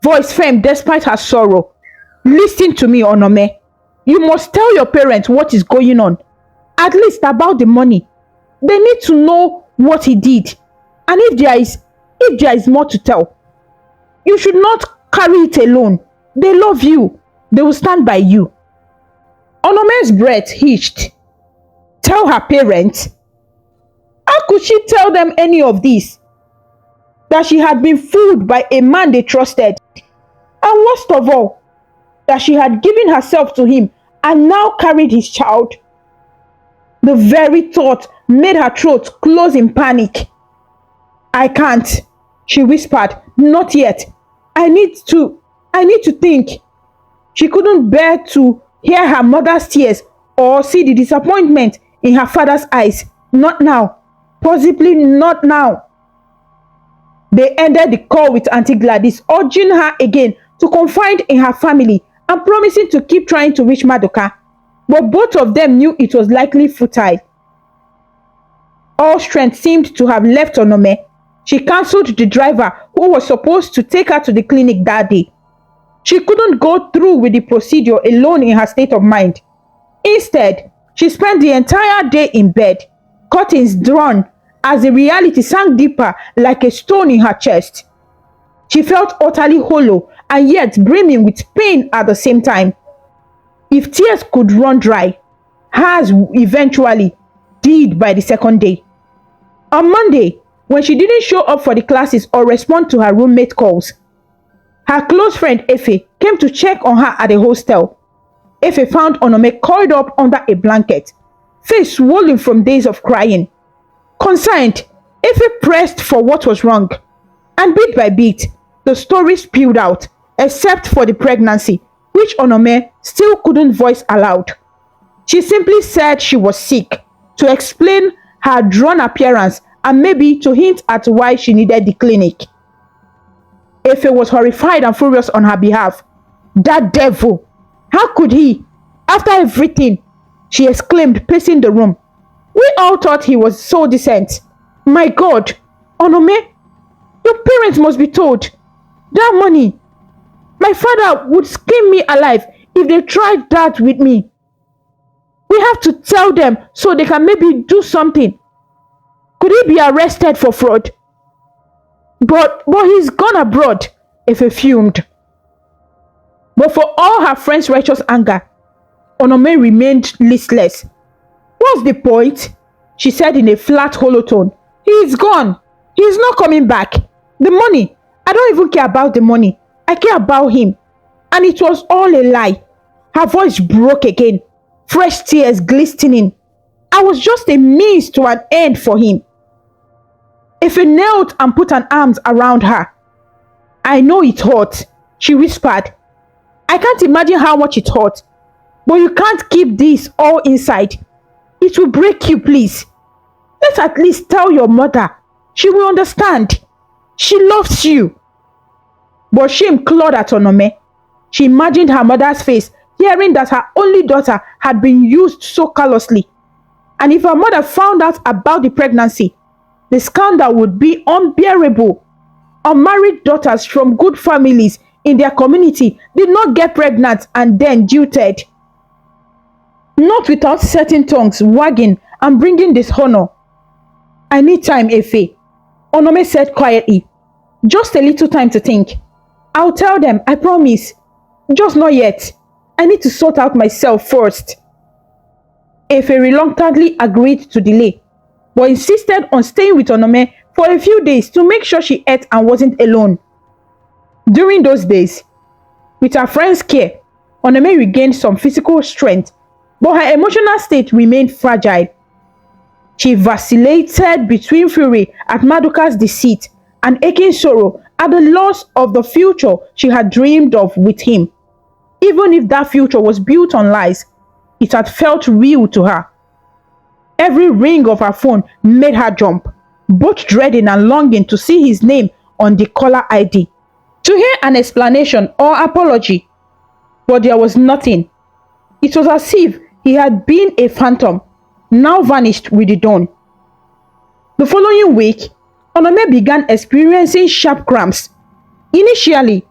voice firm despite her sorrow. "Listen to me, Onome. You must tell your parents what is going on, at least about the money. They need to know what he did, and if there is more to tell. You should not carry it alone. They love you. They will stand by you." Onome's breath hitched. Tell her parents? How could she tell them any of this? That she had been fooled by a man they trusted. And worst of all, that she had given herself to him and now carried his child. The very thought made her throat close in panic. "I can't," she whispered. "Not yet. I need to think." She couldn't bear to hear her mother's tears or see the disappointment in her father's eyes. Not now. Possibly not now. They ended the call with Auntie Gladys, urging her again to confide in her family and promising to keep trying to reach Maduka. But both of them knew it was likely futile. All strength seemed to have left Onome. She cancelled the driver who was supposed to take her to the clinic that day. She couldn't go through with the procedure alone in her state of mind. Instead, she spent the entire day in bed, curtains drawn, as the reality sank deeper like a stone in her chest. She felt utterly hollow and yet brimming with pain at the same time. If tears could run dry, hers eventually did by the second day. On Monday, when she didn't show up for the classes or respond to her roommate calls, her close friend Efe came to check on her at the hostel. Efe found Onome coiled up under a blanket, face swollen from days of crying. Concerned, Efe pressed for what was wrong, and bit by bit, the story spilled out, except for the pregnancy, which Onome still couldn't voice aloud. She simply said she was sick, to explain her drawn appearance and maybe to hint at why she needed the clinic. Efe was horrified and furious on her behalf. That devil! How could he? After everything, she exclaimed, pacing the room. We all thought he was so decent. My God! Onome, your parents must be told. That money! My father would skin me alive if they tried that with me. We have to tell them so they can maybe do something. Could he be arrested for fraud? But he's gone abroad, Efe fumed. But for all her friend's righteous anger, Onome remained listless. What's the point? She said in a flat, hollow tone. He's gone. He's not coming back. The money. I don't even care about the money. I care about him. And it was all a lie. Her voice broke again, fresh tears glistening. I was just a means to an end for him. Efe knelt and put an arm around her. I know it hurt, she whispered. I can't imagine how much it hurt. But you can't keep this all inside. It will break you, please. Let's at least tell your mother. She will understand. She loves you. But shame clawed at Onome. She imagined her mother's face, hearing that her only daughter had been used so callously. And if her mother found out about the pregnancy, the scandal would be unbearable. Unmarried daughters from good families in their community did not get pregnant and then jilted. Not without certain tongues wagging and bringing dishonor. I need time, Efe, Onome said quietly. Just a little time to think. I'll tell them, I promise. Just not yet. I need to sort out myself first. Efe reluctantly agreed to delay, but insisted on staying with Onome for a few days to make sure she ate and wasn't alone. During those days, with her friend's care, Onome regained some physical strength, but her emotional state remained fragile. She vacillated between fury at Maduka's deceit and aching sorrow at the loss of the future she had dreamed of with him. Even if that future was built on lies, it had felt real to her. Every ring of her phone made her jump, both dreading and longing to see his name on the caller ID, to hear an explanation or apology. But there was nothing. It was as if he had been a phantom, now vanished with the dawn. The following week, Onome began experiencing sharp cramps. Initially,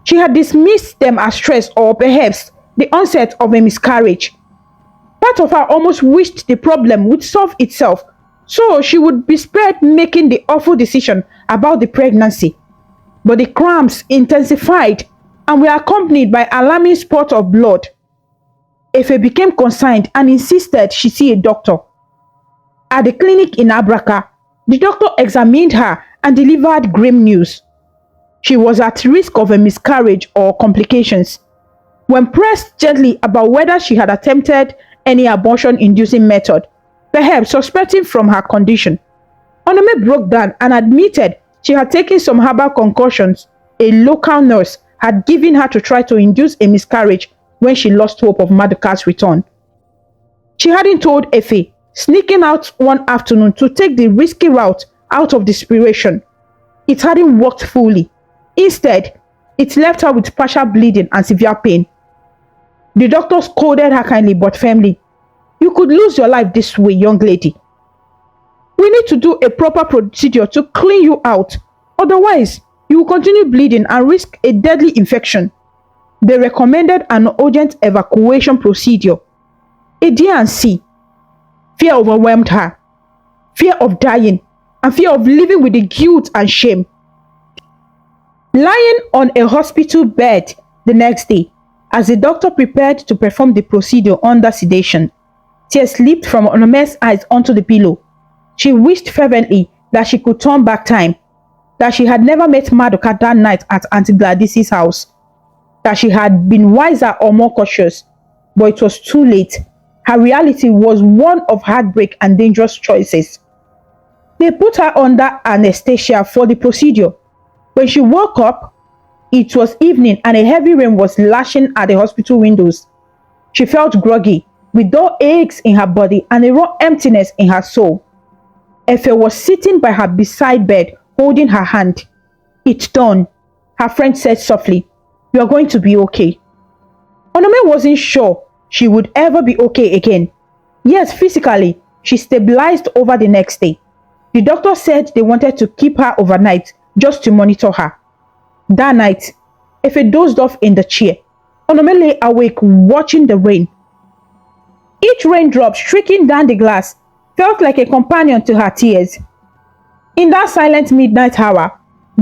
she had dismissed them as stress or perhaps the onset of a miscarriage. Part of her almost wished the problem would solve itself, so she would be spared making the awful decision about the pregnancy. But the cramps intensified and were accompanied by alarming spots of blood. Efe became concerned and insisted she see a doctor. At the clinic in Abraka, the doctor examined her and delivered grim news. She was at risk of a miscarriage or complications. When pressed gently about whether she had attempted any abortion-inducing method, perhaps suspecting from her condition, Onome broke down and admitted she had taken some herbal concoctions a local nurse had given her to try to induce a miscarriage when she lost hope of Maduka's return. She hadn't told Efe, sneaking out one afternoon to take the risky route out of desperation. It hadn't worked fully. Instead, it left her with partial bleeding and severe pain. The doctor scolded her kindly but firmly. "You could lose your life this way, young lady. We need to do a proper procedure to clean you out. Otherwise, you will continue bleeding and risk a deadly infection." They recommended an urgent evacuation procedure. A D&C. Fear overwhelmed her. Fear of dying and fear of living with the guilt and shame. Lying on a hospital bed the next day, as the doctor prepared to perform the procedure under sedation, tears slipped from Onome's eyes onto the pillow. She wished fervently that she could turn back time, that she had never met Maduka that night at Auntie Gladys's house, that she had been wiser or more cautious, but it was too late. Her reality was one of heartbreak and dangerous choices. They put her under anesthesia for the procedure. When she woke up, it was evening and a heavy rain was lashing at the hospital windows. She felt groggy, with dull aches in her body and a raw emptiness in her soul. Efe was sitting by her beside bed, holding her hand. "It's done," her friend said softly. "You are going to be okay." Onome wasn't sure she would ever be okay again. Yes, physically, she stabilized over the next day. The doctor said they wanted to keep her overnight just to monitor her. That night, Efe dozed off in the chair. Onome lay awake watching the rain. Each raindrop streaking down the glass felt like a companion to her tears. In that silent midnight hour,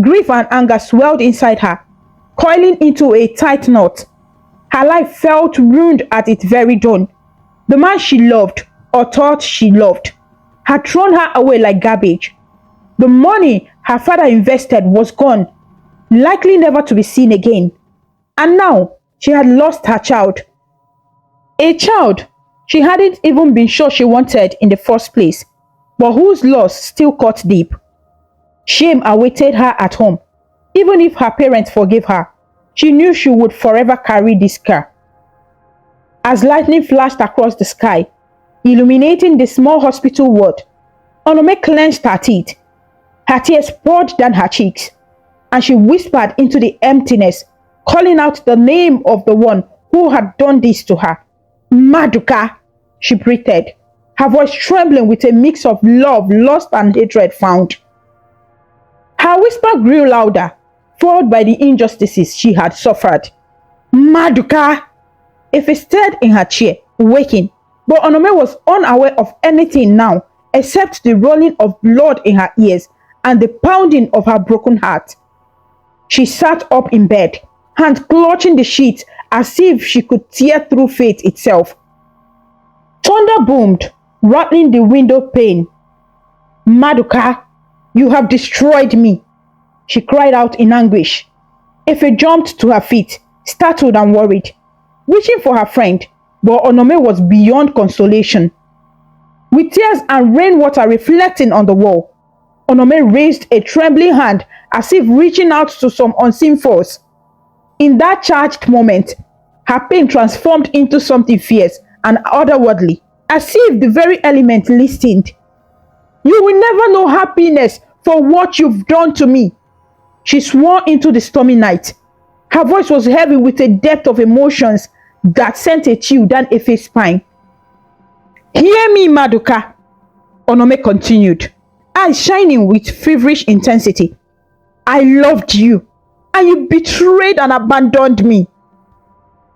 grief and anger swelled inside her, coiling into a tight knot. Her life felt ruined at its very dawn. The man she loved, or thought she loved, had thrown her away like garbage. The money her father invested was gone, likely never to be seen again. And now she had lost her child. A child she hadn't even been sure she wanted in the first place, but whose loss still cut deep. Shame awaited her at home. Even if her parents forgave her, she knew she would forever carry this scar. As lightning flashed across the sky, illuminating the small hospital ward, Onome clenched her teeth. Her tears poured down her cheeks, and she whispered into the emptiness, calling out the name of the one who had done this to her. "Maduka," she breathed, her voice trembling with a mix of love, lust, and hatred found. Her whisper grew louder, followed by the injustices she had suffered. "Maduka!" Efe stirred in her chair, waking, but Onome was unaware of anything now except the rolling of blood in her ears and the pounding of her broken heart. She sat up in bed, hands clutching the sheets as if she could tear through fate itself. Thunder boomed, rattling the window pane. "Maduka, you have destroyed me," she cried out in anguish. Efe jumped to her feet, startled and worried, reaching for her friend, but Onome was beyond consolation. With tears and rainwater reflecting on the wall, Onome raised a trembling hand as if reaching out to some unseen force. In that charged moment, her pain transformed into something fierce and otherworldly, as if the very element listened. "You will never know happiness for what you've done to me," she swore into the stormy night. Her voice was heavy with a depth of emotions that sent a chill down Efe's spine. "Hear me, Maduka," Onome continued, eyes shining with feverish intensity. "I loved you, and you betrayed and abandoned me.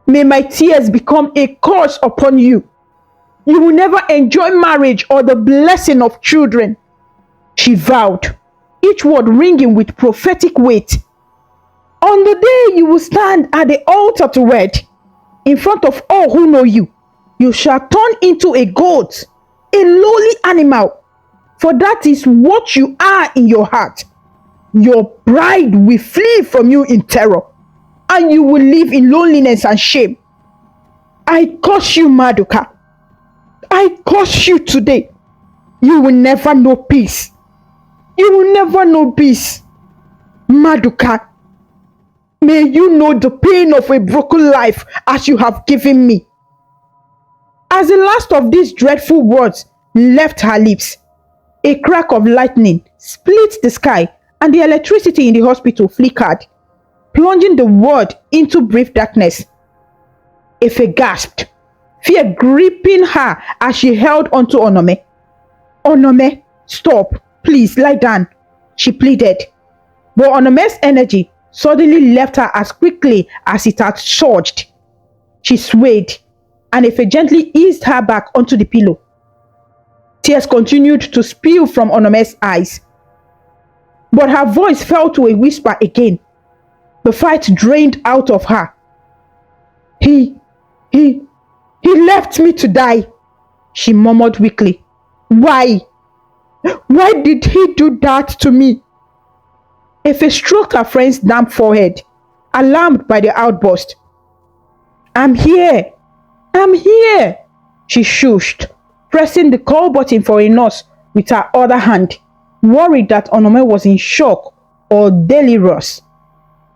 May my tears become a curse upon you. You will never enjoy marriage or the blessing of children," she vowed, each word ringing with prophetic weight. "On the day you will stand at the altar to wed, in front of all who know you, you shall turn into a goat, a lowly animal, for that is what you are in your heart. Your bride will flee from you in terror, and you will live in loneliness and shame. I curse you, Maduka. I curse you today. You will never know peace. You will never know peace. Maduka, may you know the pain of a broken life as you have given me. As the last of these dreadful words left her lips, a crack of lightning split the sky and the electricity in the hospital flickered, plunging the world into brief darkness. Efe gasped, fear gripping her as she held onto Onome. Onome, stop, please lie down, she pleaded. But Onome's energy suddenly left her as quickly as it had surged. She swayed, and Efe gently eased her back onto the pillow. Tears continued to spill from Onome's eyes, but her voice fell to a whisper again. The fight drained out of her. He left me to die, she murmured weakly. Why? Why did he do that to me? Efe stroked her friend's damp forehead, alarmed by the outburst. I'm here, she shushed, pressing the call button for a nurse with her other hand, worried that Onome was in shock or delirious.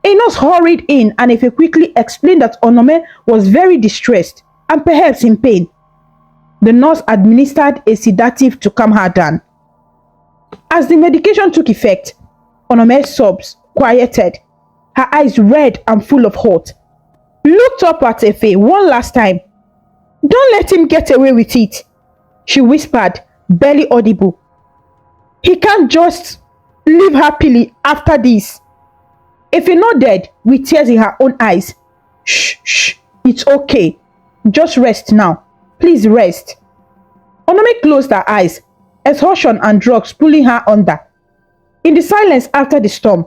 A nurse hurried in and Efe quickly explained that Onome was very distressed and perhaps in pain. The nurse administered a sedative to calm her down. As the medication took effect, Onome's sobs quieted, her eyes red and full of hurt. Looked up at Efe one last time. Don't let him get away with it, she whispered, barely audible. He can't just live happily after this. Efe nodded with tears in her own eyes. Shh, it's okay. Just rest now. Please rest. Onome closed her eyes, exhaustion and drugs pulling her under. In the silence after the storm,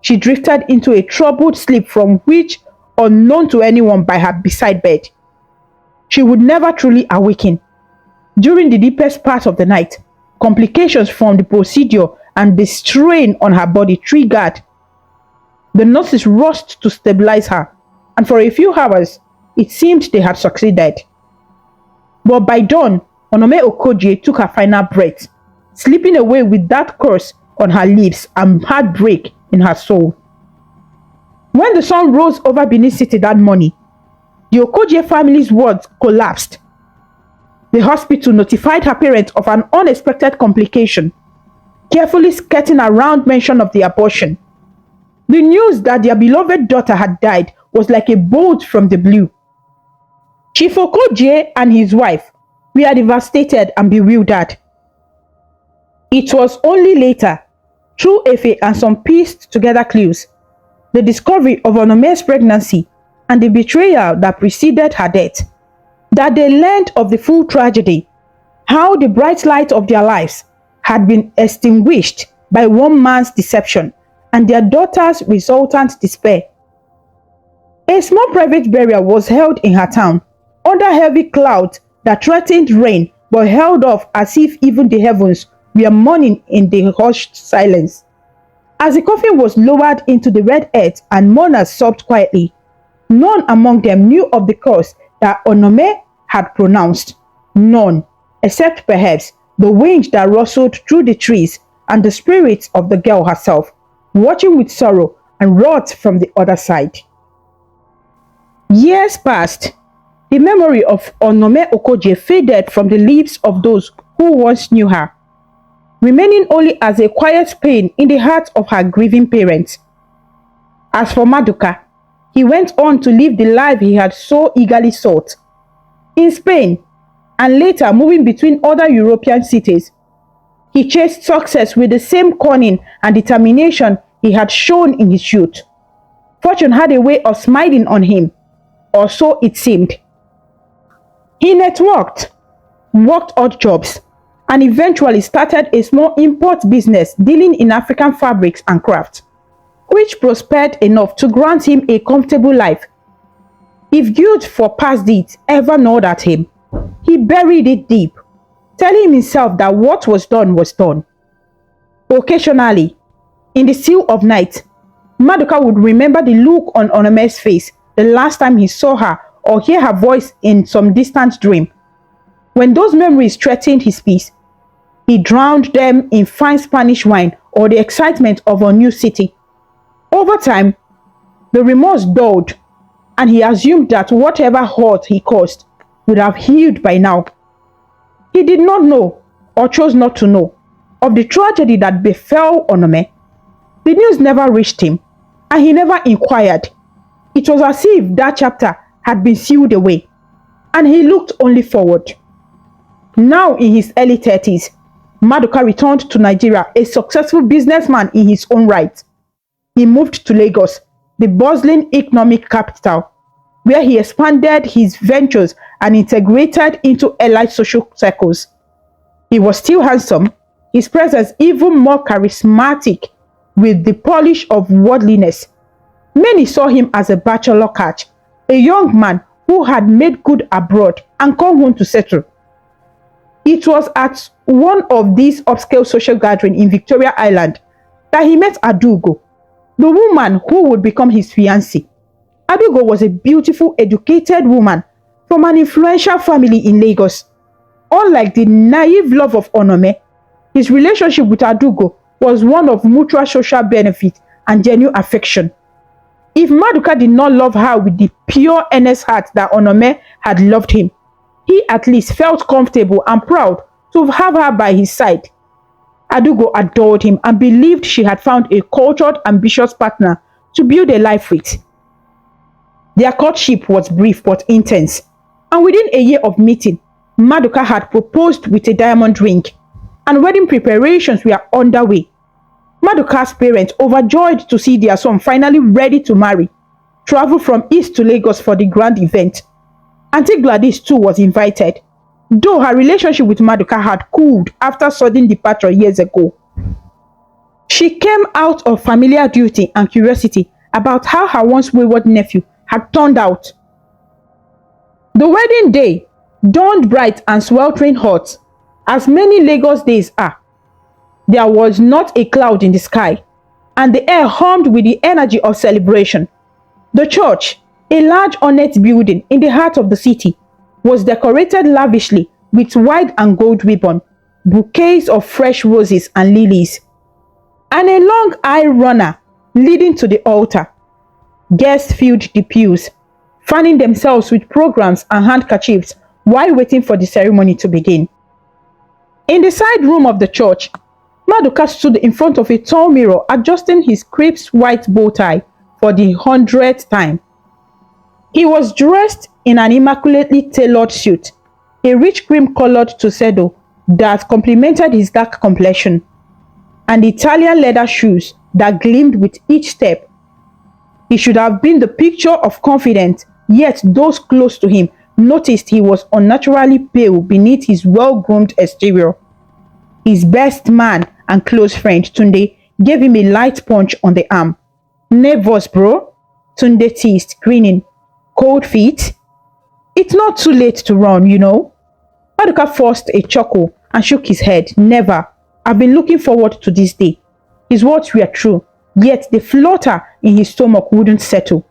she drifted into a troubled sleep from which, unknown to anyone by her bedside bed, she would never truly awaken. During the deepest part of the night, complications from the procedure and the strain on her body triggered. The nurses rushed to stabilize her, and for a few hours, it seemed they had succeeded. But by dawn, Onome Okogie took her final breath, slipping away with that curse on her lips and heartbreak in her soul. When the sun rose over Benin City that morning, the Okogie family's world collapsed. The hospital notified her parents of an unexpected complication, carefully skirting around mention of the abortion. The news that their beloved daughter had died was like a bolt from the blue. Chief Okogie and his wife were devastated and bewildered. It was only later, through Efe and some pieced together clues, the discovery of Onome's pregnancy and the betrayal that preceded her death, that they learned of the full tragedy, how the bright light of their lives had been extinguished by one man's deception and their daughter's resultant despair. A small private burial was held in her town, under heavy clouds that threatened rain but held off as if even the heavens were mourning in the hushed silence. As the coffin was lowered into the red earth and mourners sobbed quietly, none among them knew of the curse that Onome had pronounced. None, except perhaps the wind that rustled through the trees and the spirit of the girl herself, watching with sorrow and wrath from the other side. Years passed. The memory of Onome Okogie faded from the lips of those who once knew her, remaining only as a quiet pain in the heart of her grieving parents. As for Maduka, he went on to live the life he had so eagerly sought. In Spain, and later moving between other European cities, he chased success with the same cunning and determination he had shown in his youth. Fortune had a way of smiling on him, or so it seemed. He networked, worked odd jobs, and eventually started a small import business dealing in African fabrics and crafts, which prospered enough to grant him a comfortable life. If guilt for past deeds ever gnawed at him, he buried it deep, telling himself that what was done was done. Occasionally, in the still of night, Maduka would remember the look on Onome's face the last time he saw her or hear her voice in some distant dream. When those memories threatened his peace, he drowned them in fine Spanish wine or the excitement of a new city. Over time, the remorse dulled, and he assumed that whatever hurt he caused would have healed by now. He did not know, or chose not to know, of the tragedy that befell Onome. The news never reached him, and he never inquired. It was as if that chapter had been sealed away, and he looked only forward. Now in his early 30s, Maduka returned to Nigeria, a successful businessman in his own right. He moved to Lagos, the bustling economic capital, where he expanded his ventures and integrated into elite social circles. He was still handsome, his presence even more charismatic, with the polish of worldliness. Many saw him as a bachelor catch, a young man who had made good abroad and come home to settle. It was at one of these upscale social gatherings in Victoria Island that he met Adugo, the woman who would become his fiancée. Adugo was a beautiful, educated woman from an influential family in Lagos. Unlike the naive love of Onome, his relationship with Adugo was one of mutual social benefit and genuine affection. If Maduka did not love her with the pure, earnest heart that Onome had loved him, he at least felt comfortable and proud to have her by his side. Adugo adored him and believed she had found a cultured, ambitious partner to build a life with. Their courtship was brief but intense, and within a year of meeting, Maduka had proposed with a diamond ring, and wedding preparations were underway. Maduka's parents, overjoyed to see their son finally ready to marry, traveled from East to Lagos for the grand event. Auntie Gladys too was invited, though her relationship with Maduka had cooled after sudden departure years ago. She came out of familiar duty and curiosity about how her once wayward nephew had turned out. The wedding day dawned bright and sweltering hot, as many Lagos days are. There was not a cloud in the sky, and the air hummed with the energy of celebration. The church, a large ornate building in the heart of the city, was decorated lavishly with white and gold ribbon, bouquets of fresh roses and lilies, and a long aisle runner leading to the altar. Guests filled the pews, fanning themselves with programs and handkerchiefs while waiting for the ceremony to begin. In the side room of the church, Maduka stood in front of a tall mirror adjusting his crisp white bow tie for the 100th time. He was dressed in an immaculately tailored suit, a rich cream-colored tuxedo that complemented his dark complexion, and Italian leather shoes that gleamed with each step. He should have been the picture of confidence, yet those close to him noticed he was unnaturally pale beneath his well-groomed exterior. His best man and close friend, Tunde, gave him a light punch on the arm. "Nervous, bro?" Tunde teased, grinning. "Cold feet? It's not too late to run, you know." Maduka forced a chuckle and shook his head. "Never. I've been looking forward to this day." His words were true, yet the flutter in his stomach wouldn't settle.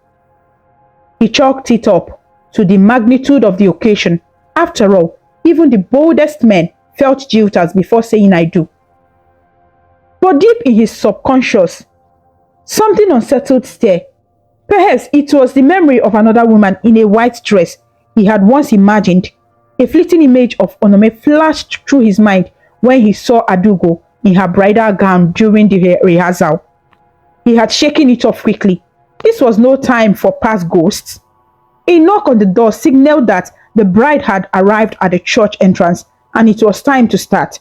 He chalked it up to the magnitude of the occasion. After all, even the boldest men felt jitters before saying "I do." But deep in his subconscious, something unsettled stirred. Perhaps it was the memory of another woman in a white dress he had once imagined. A fleeting image of Onome flashed through his mind when he saw Adugo in her bridal gown during the rehearsal. He had shaken it off quickly. This was no time for past ghosts. A knock on the door signaled that the bride had arrived at the church entrance and it was time to start.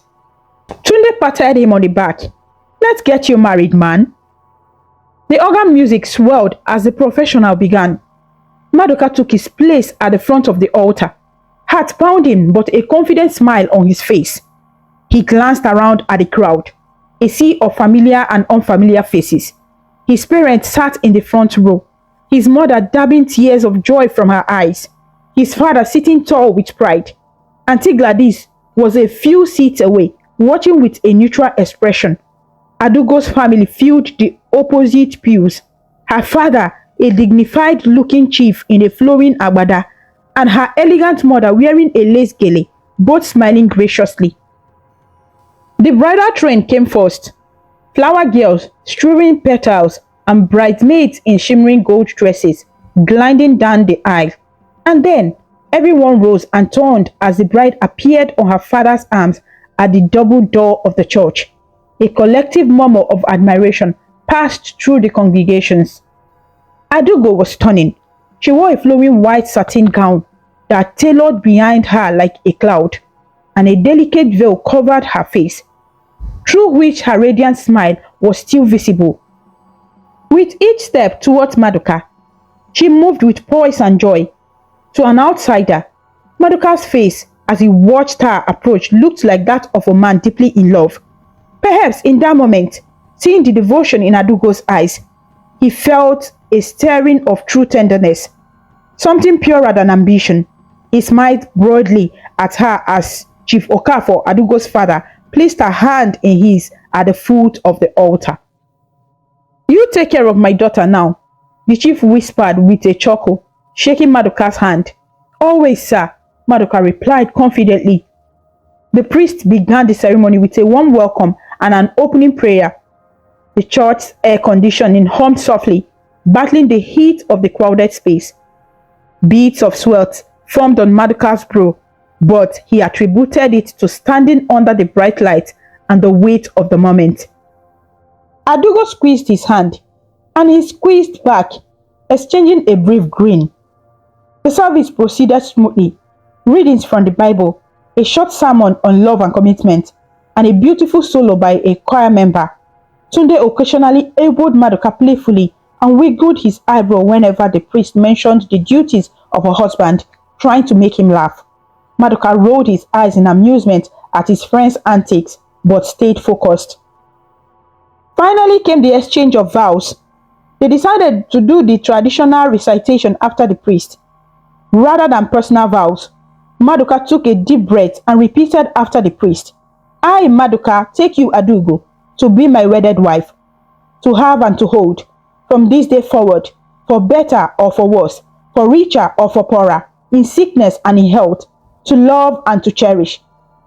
Tunde patted him on the back. "Let's get you married, man." The organ music swelled as the professional began. Maduka took his place at the front of the altar, heart pounding but a confident smile on his face. He glanced around at the crowd, a sea of familiar and unfamiliar faces. His parents sat in the front row, his mother dabbing tears of joy from her eyes, his father sitting tall with pride. Auntie Gladys was a few seats away, watching with a neutral expression. Adugo's family filled the opposite pews. Her father, a dignified-looking chief in a flowing agbada, and her elegant mother wearing a lace gele, both smiling graciously. The bridal train came first, flower girls strewing petals and bridesmaids in shimmering gold dresses gliding down the aisle. And then everyone rose and turned as the bride appeared on her father's arms at the double door of the church. A collective murmur of admiration passed through the congregations. Adugo was stunning. She wore a flowing white satin gown that tailored behind her like a cloud, and a delicate veil covered her face, through which her radiant smile was still visible. With each step towards Maduka, she moved with poise and joy. To an outsider, Maduka's face as he watched her approach looked like that of a man deeply in love. Perhaps in that moment, seeing the devotion in Adugo's eyes, he felt a stirring of true tenderness, something purer than ambition. He smiled broadly at her as Chief Okafor, Adugo's father, placed her hand in his at the foot of the altar. "You take care of my daughter now," the chief whispered with a chuckle, shaking Maduka's hand. "Always, sir," Maduka replied confidently. The priest began the ceremony with a warm welcome and an opening prayer. The church's air conditioning hummed softly, battling the heat of the crowded space. Beads of sweat formed on Maduka's brow, but he attributed it to standing under the bright light and the weight of the moment. Adugo squeezed his hand, and he squeezed back, exchanging a brief grin. The service proceeded smoothly. Readings from the Bible, a short sermon on love and commitment, and a beautiful solo by a choir member. Tunde occasionally elbowed Maduka playfully and wiggled his eyebrow whenever the priest mentioned the duties of her husband, trying to make him laugh. Maduka rolled his eyes in amusement at his friend's antics, but stayed focused. Finally came the exchange of vows. They decided to do the traditional recitation after the priest. Rather than personal vows, Maduka took a deep breath and repeated after the priest, "I, Maduka, take you, Adugo, to be my wedded wife, to have and to hold, from this day forward, for better or for worse, for richer or for poorer, in sickness and in health, to love and to cherish,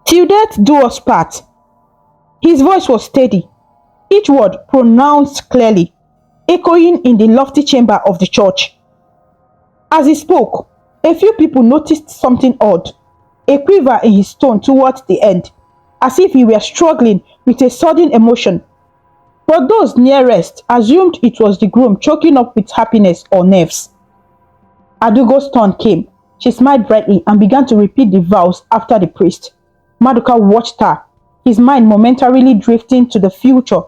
till death do us part." His voice was steady, each word pronounced clearly, echoing in the lofty chamber of the church. As he spoke, a few people noticed something odd, a quiver in his tone towards the end, as if he were struggling with a sudden emotion. But those nearest assumed it was the groom choking up with happiness or nerves. Adugo's turn came. She smiled brightly and began to repeat the vows after the priest. Maduka watched her, his mind momentarily drifting to the future,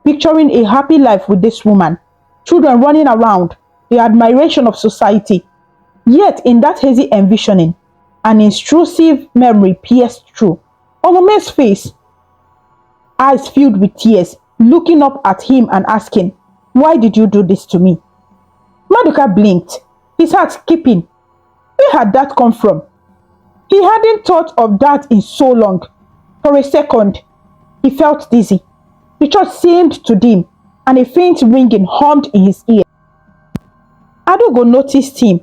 picturing a happy life with this woman, children running around, the admiration of society. Yet in that hazy envisioning, an intrusive memory pierced through. Onome's face, eyes filled with tears, looking up at him and asking, "Why did you do this to me?" Maduka blinked, his heart skipping. Where had that come from? He hadn't thought of that in so long. For a second, he felt dizzy. The church seemed to dim, and a faint ringing hummed in his ear. Adugo noticed him,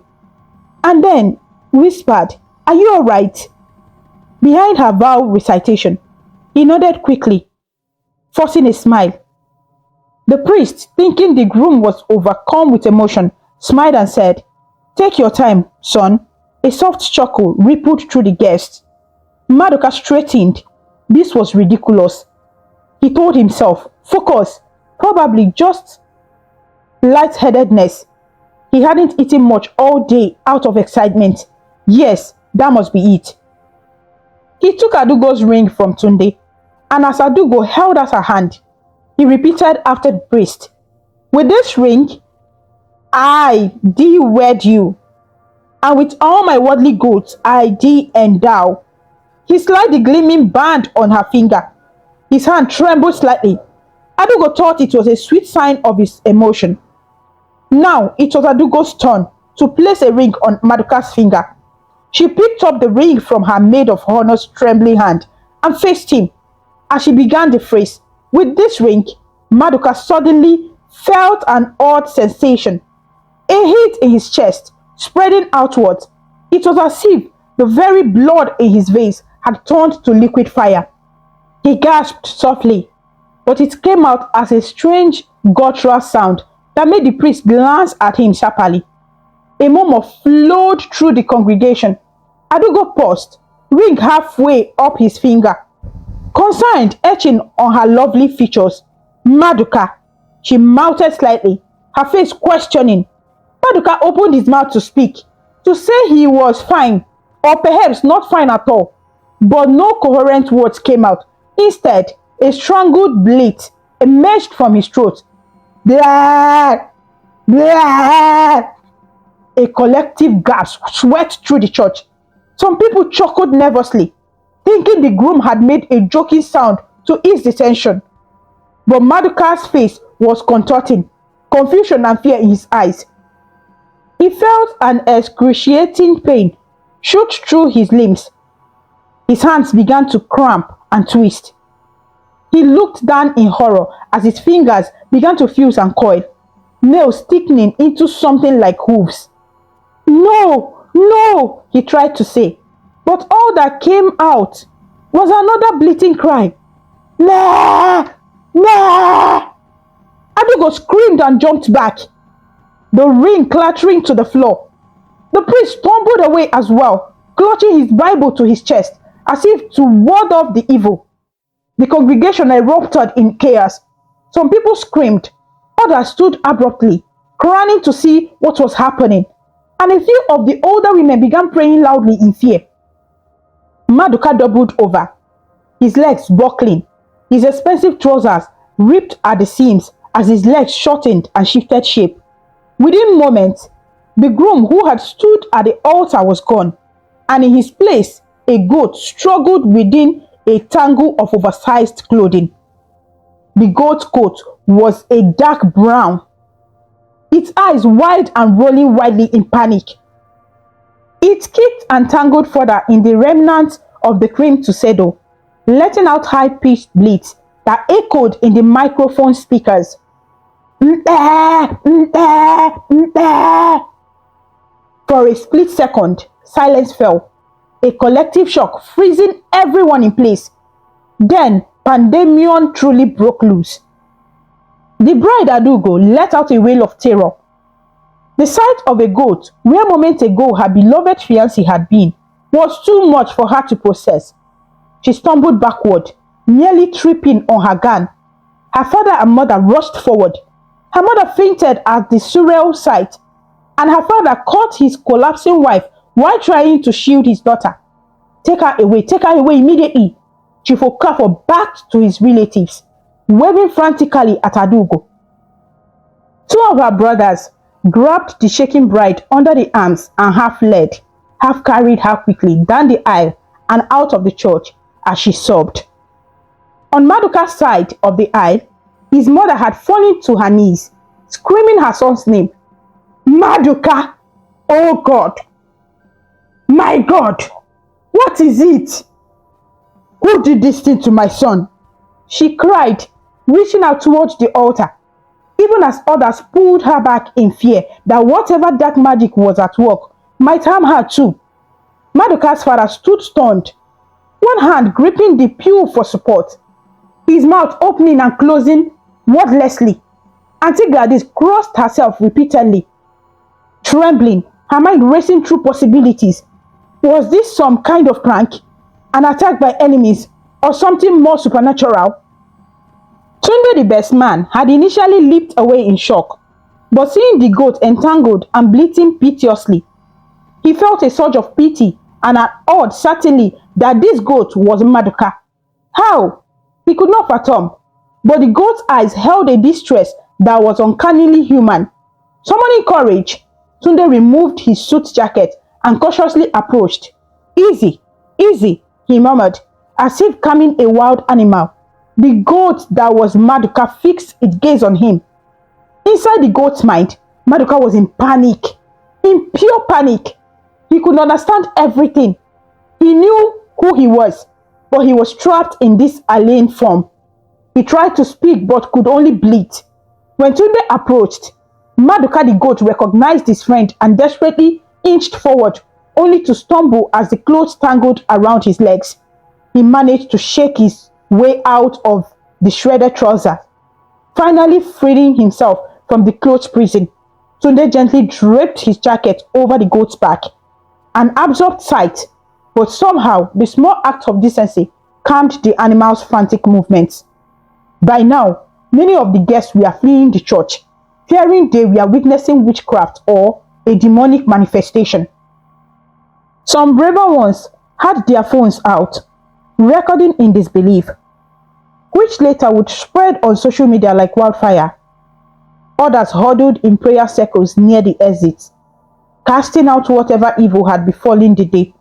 and then whispered, "Are you all right?" Behind her vow recitation, he nodded quickly, forcing a smile. The priest, thinking the groom was overcome with emotion, smiled and said, "Take your time, son." A soft chuckle rippled through the guests. Maduka straightened. This was ridiculous. He told himself, focus, probably just lightheadedness. He hadn't eaten much all day out of excitement. Yes, that must be it. He took Adugo's ring from Tunde, and as Adugo held out her hand, he repeated after the priest, "With this ring, I do wed you, and with all my worldly goods I do endow." He slid the gleaming band on her finger. His hand trembled slightly. Adugo thought it was a sweet sign of his emotion. Now it was Adugo's turn to place a ring on Maduka's finger. She picked up the ring from her maid of honor's trembling hand and faced him. As she began the phrase, "With this ring," Maduka suddenly felt an odd sensation, a heat in his chest, spreading outwards, It was as if the very blood in his veins had turned to liquid fire. He gasped softly, but it came out as a strange guttural sound that made the priest glance at him sharply. A murmur flowed through the congregation. Adugo paused, ring halfway up his finger. Concerned etching on her lovely features. Maduka, she mouthed slightly, her face questioning. Maduka opened his mouth to speak, to say he was fine, or perhaps not fine at all. But no coherent words came out. Instead, a strangled bleat emerged from his throat. Blah! Blah! A collective gasp swept through the church. Some people chuckled nervously, thinking the groom had made a joking sound to ease the tension. But Maduka's face was contorting, confusion and fear in his eyes. He felt an excruciating pain shoot through his limbs. His hands began to cramp and twist. He looked down in horror as his fingers began to fuse and coil, nails thickening into something like hooves. No, no, he tried to say, but all that came out was another bleating cry. Nah! Nah! Adugo screamed and jumped back, the ring clattering to the floor. The priest stumbled away as well, clutching his Bible to his chest, as if to ward off the evil. The congregation erupted in chaos. Some people screamed, others stood abruptly, craning to see what was happening, and a few of the older women began praying loudly in fear. Maduka doubled over, his legs buckling, his expensive trousers ripped at the seams as his legs shortened and shifted shape. Within moments, the groom who had stood at the altar was gone, and in his place, a goat struggled within a tangle of oversized clothing. The goat's coat was a dark brown, its eyes wide and rolling widely in panic. It kicked and tangled further in the remnants of the cream tuxedo, letting out high-pitched bleats that echoed in the microphone speakers. For a split second, silence fell, a collective shock freezing everyone in place. Then, pandemonium truly broke loose. The bride Adugo let out a wail of terror. The sight of a goat, where moments ago her beloved fiancé had been, was too much for her to process. She stumbled backward, nearly tripping on her gown. Her father and mother rushed forward. Her mother fainted at the surreal sight, and her father caught his collapsing wife while trying to shield his daughter. Take her away immediately. Chief Okafor backed to his relatives, waving frantically at Adugo. Two of her brothers grabbed the shaking bride under the arms and half led, half carried her quickly down the aisle and out of the church as she sobbed. On Maduka's side of the aisle, his mother had fallen to her knees, screaming her son's name. Maduka! Oh God! My God! What is it? Who did this thing to my son? She cried, reaching out towards the altar, even as others pulled her back in fear that whatever dark magic was at work might harm her too. Maduka's father stood stunned, one hand gripping the pew for support, his mouth opening and closing wordlessly. Auntie Gladys crossed herself repeatedly, trembling, her mind racing through possibilities. Was this some kind of prank, an attack by enemies, or something more supernatural? Tunde, the best man, had initially leaped away in shock, but seeing the goat entangled and bleating piteously, he felt a surge of pity and an odd certainty that this goat was Maduka. How? He could not fathom, but the goat's eyes held a distress that was uncannily human. Summoning courage, Tunde removed his suit jacket and cautiously approached. Easy, easy, he murmured, as if calming a wild animal. The goat that was Maduka fixed its gaze on him. Inside the goat's mind, Maduka was in panic, in pure panic. He could understand everything. He knew who he was, but he was trapped in this alien form. He tried to speak but could only bleat. When Tunde approached, Maduka the goat recognized his friend and desperately inched forward, only to stumble as the clothes tangled around his legs. He managed to shake his way out of the shredded trousers, finally freeing himself from the clothes prison. Tunde gently draped his jacket over the goat's back, an absurd sight, but somehow the small act of decency calmed the animal's frantic movements. By now, many of the guests were fleeing the church, fearing they were witnessing witchcraft or a demonic manifestation. Some braver ones had their phones out, recording in disbelief, which later would spread on social media like wildfire. Others huddled in prayer circles near the exits, casting out whatever evil had befallen the day.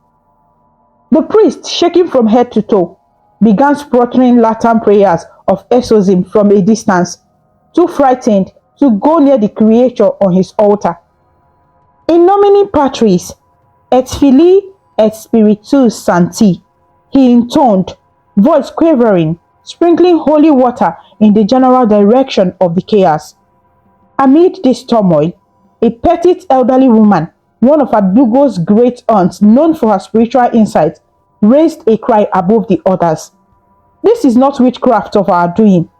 The priest, shaking from head to toe, began sputtering Latin prayers of exorcism from a distance, too frightened to go near the creature on his altar. In nomine Patris, et Filii, et Spiritus Sancti, he intoned, voice quavering, sprinkling holy water in the general direction of the chaos. Amid this turmoil, a petite elderly woman, one of Adugo's great aunts known for her spiritual insight, raised a cry above the others. This is not witchcraft of our doing.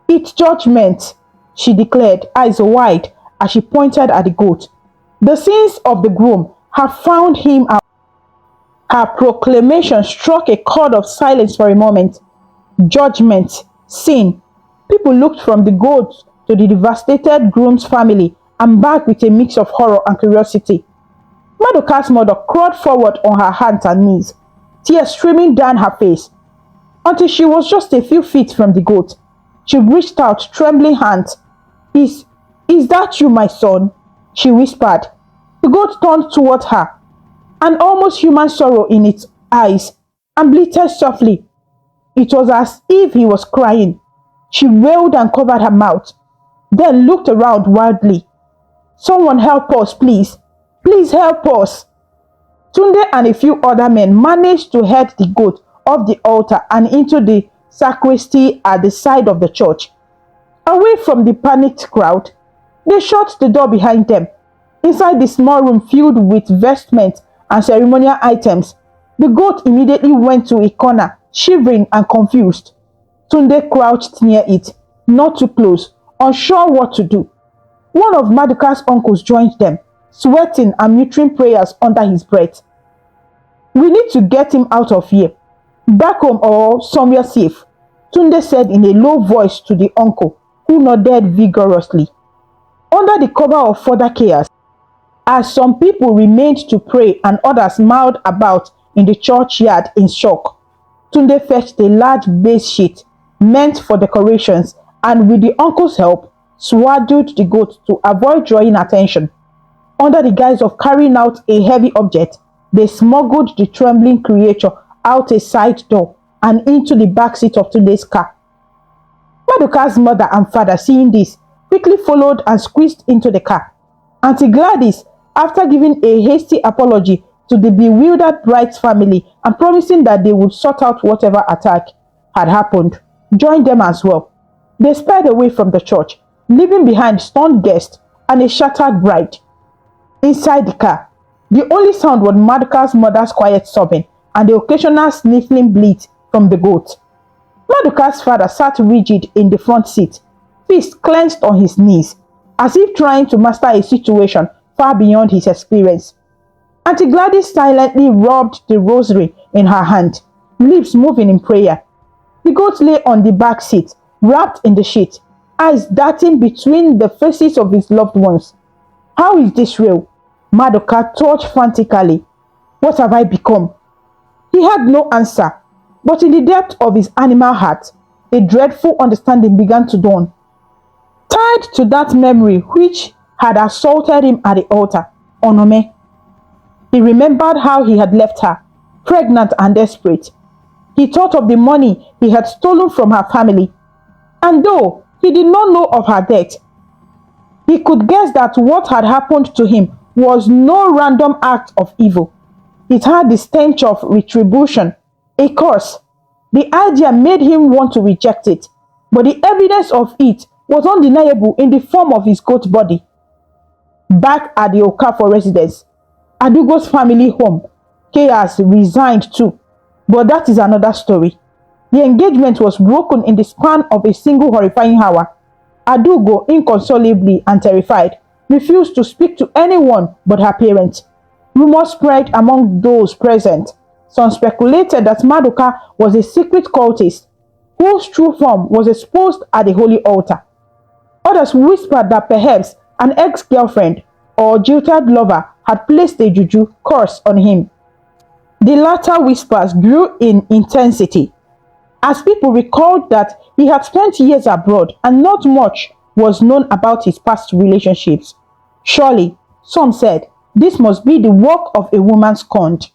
It's judgment, she declared, eyes wide as she pointed at the goat. The sins of the groom have found him out. Her proclamation struck a chord of silence for a moment. Judgment, sin. People looked from the goat to the devastated groom's family and back with a mix of horror and curiosity. Maduka's mother crawled forward on her hands and knees, tears streaming down her face, until she was just a few feet from the goat. She reached out trembling hands. Is that you, my son? She whispered. The goat turned toward her, an almost human sorrow in its eyes, and bleated softly. It was as if he was crying. She wailed and covered her mouth, then looked around wildly. Someone help us, please. Please help us. Tunde and a few other men managed to head the goat off the altar and into the sacristy at the side of the church. Away from the panicked crowd, they shut the door behind them. Inside the small room filled with vestments and ceremonial items, the goat immediately went to a corner, shivering and confused. Tunde crouched near it, not too close, unsure what to do. One of Maduka's uncles joined them, sweating and muttering prayers under his breath. We need to get him out of here, back home or somewhere safe, Tunde said in a low voice to the uncle, who nodded vigorously. Under the cover of further chaos, as some people remained to pray and others milled about in the churchyard in shock, Tunde fetched a large base sheet meant for decorations and with the uncle's help, swaddled the goat to avoid drawing attention. Under the guise of carrying out a heavy object, they smuggled the trembling creature out a side door and into the back seat of Tunde's car. Maduka's mother and father, seeing this, quickly followed and squeezed into the car. Auntie Gladys, after giving a hasty apology to the bewildered bride's family and promising that they would sort out whatever attack had happened, joined them as well. They sped away from the church, leaving behind stunned guests and a shattered bride. Inside the car, the only sound was Maduka's mother's quiet sobbing and the occasional sniffling bleat from the goat. Maduka's father sat rigid in the front seat, fists clenched on his knees, as if trying to master a situation far beyond his experience. Auntie Gladys silently rubbed the rosary in her hand, lips moving in prayer. The goat lay on the back seat, wrapped in the sheet, eyes darting between the faces of his loved ones. How is this real? Maduka thought frantically. What have I become? He had no answer, but in the depth of his animal heart, a dreadful understanding began to dawn. Tied to that memory which had assaulted him at the altar, Onome. He remembered how he had left her, pregnant and desperate. He thought of the money he had stolen from her family, and though he did not know of her death, he could guess that what had happened to him was no random act of evil. It had the stench of retribution, a curse. The idea made him want to reject it, but the evidence of it was undeniable in the form of his goat body. Back at the Okafor residence, Adugo's family home, Chaos, resigned too. But that is another story. The engagement was broken in the span of a single horrifying hour. Adugo, inconsolably and terrified, refused to speak to anyone but her parents. Rumors spread among those present. Some speculated that Maduka was a secret cultist whose true form was exposed at the holy altar. Others whispered that perhaps an ex-girlfriend or jilted lover had placed a juju curse on him. The latter whispers grew in intensity as people recalled that he had spent years abroad and not much was known about his past relationships. Surely, some said, this must be the work of a woman scorned.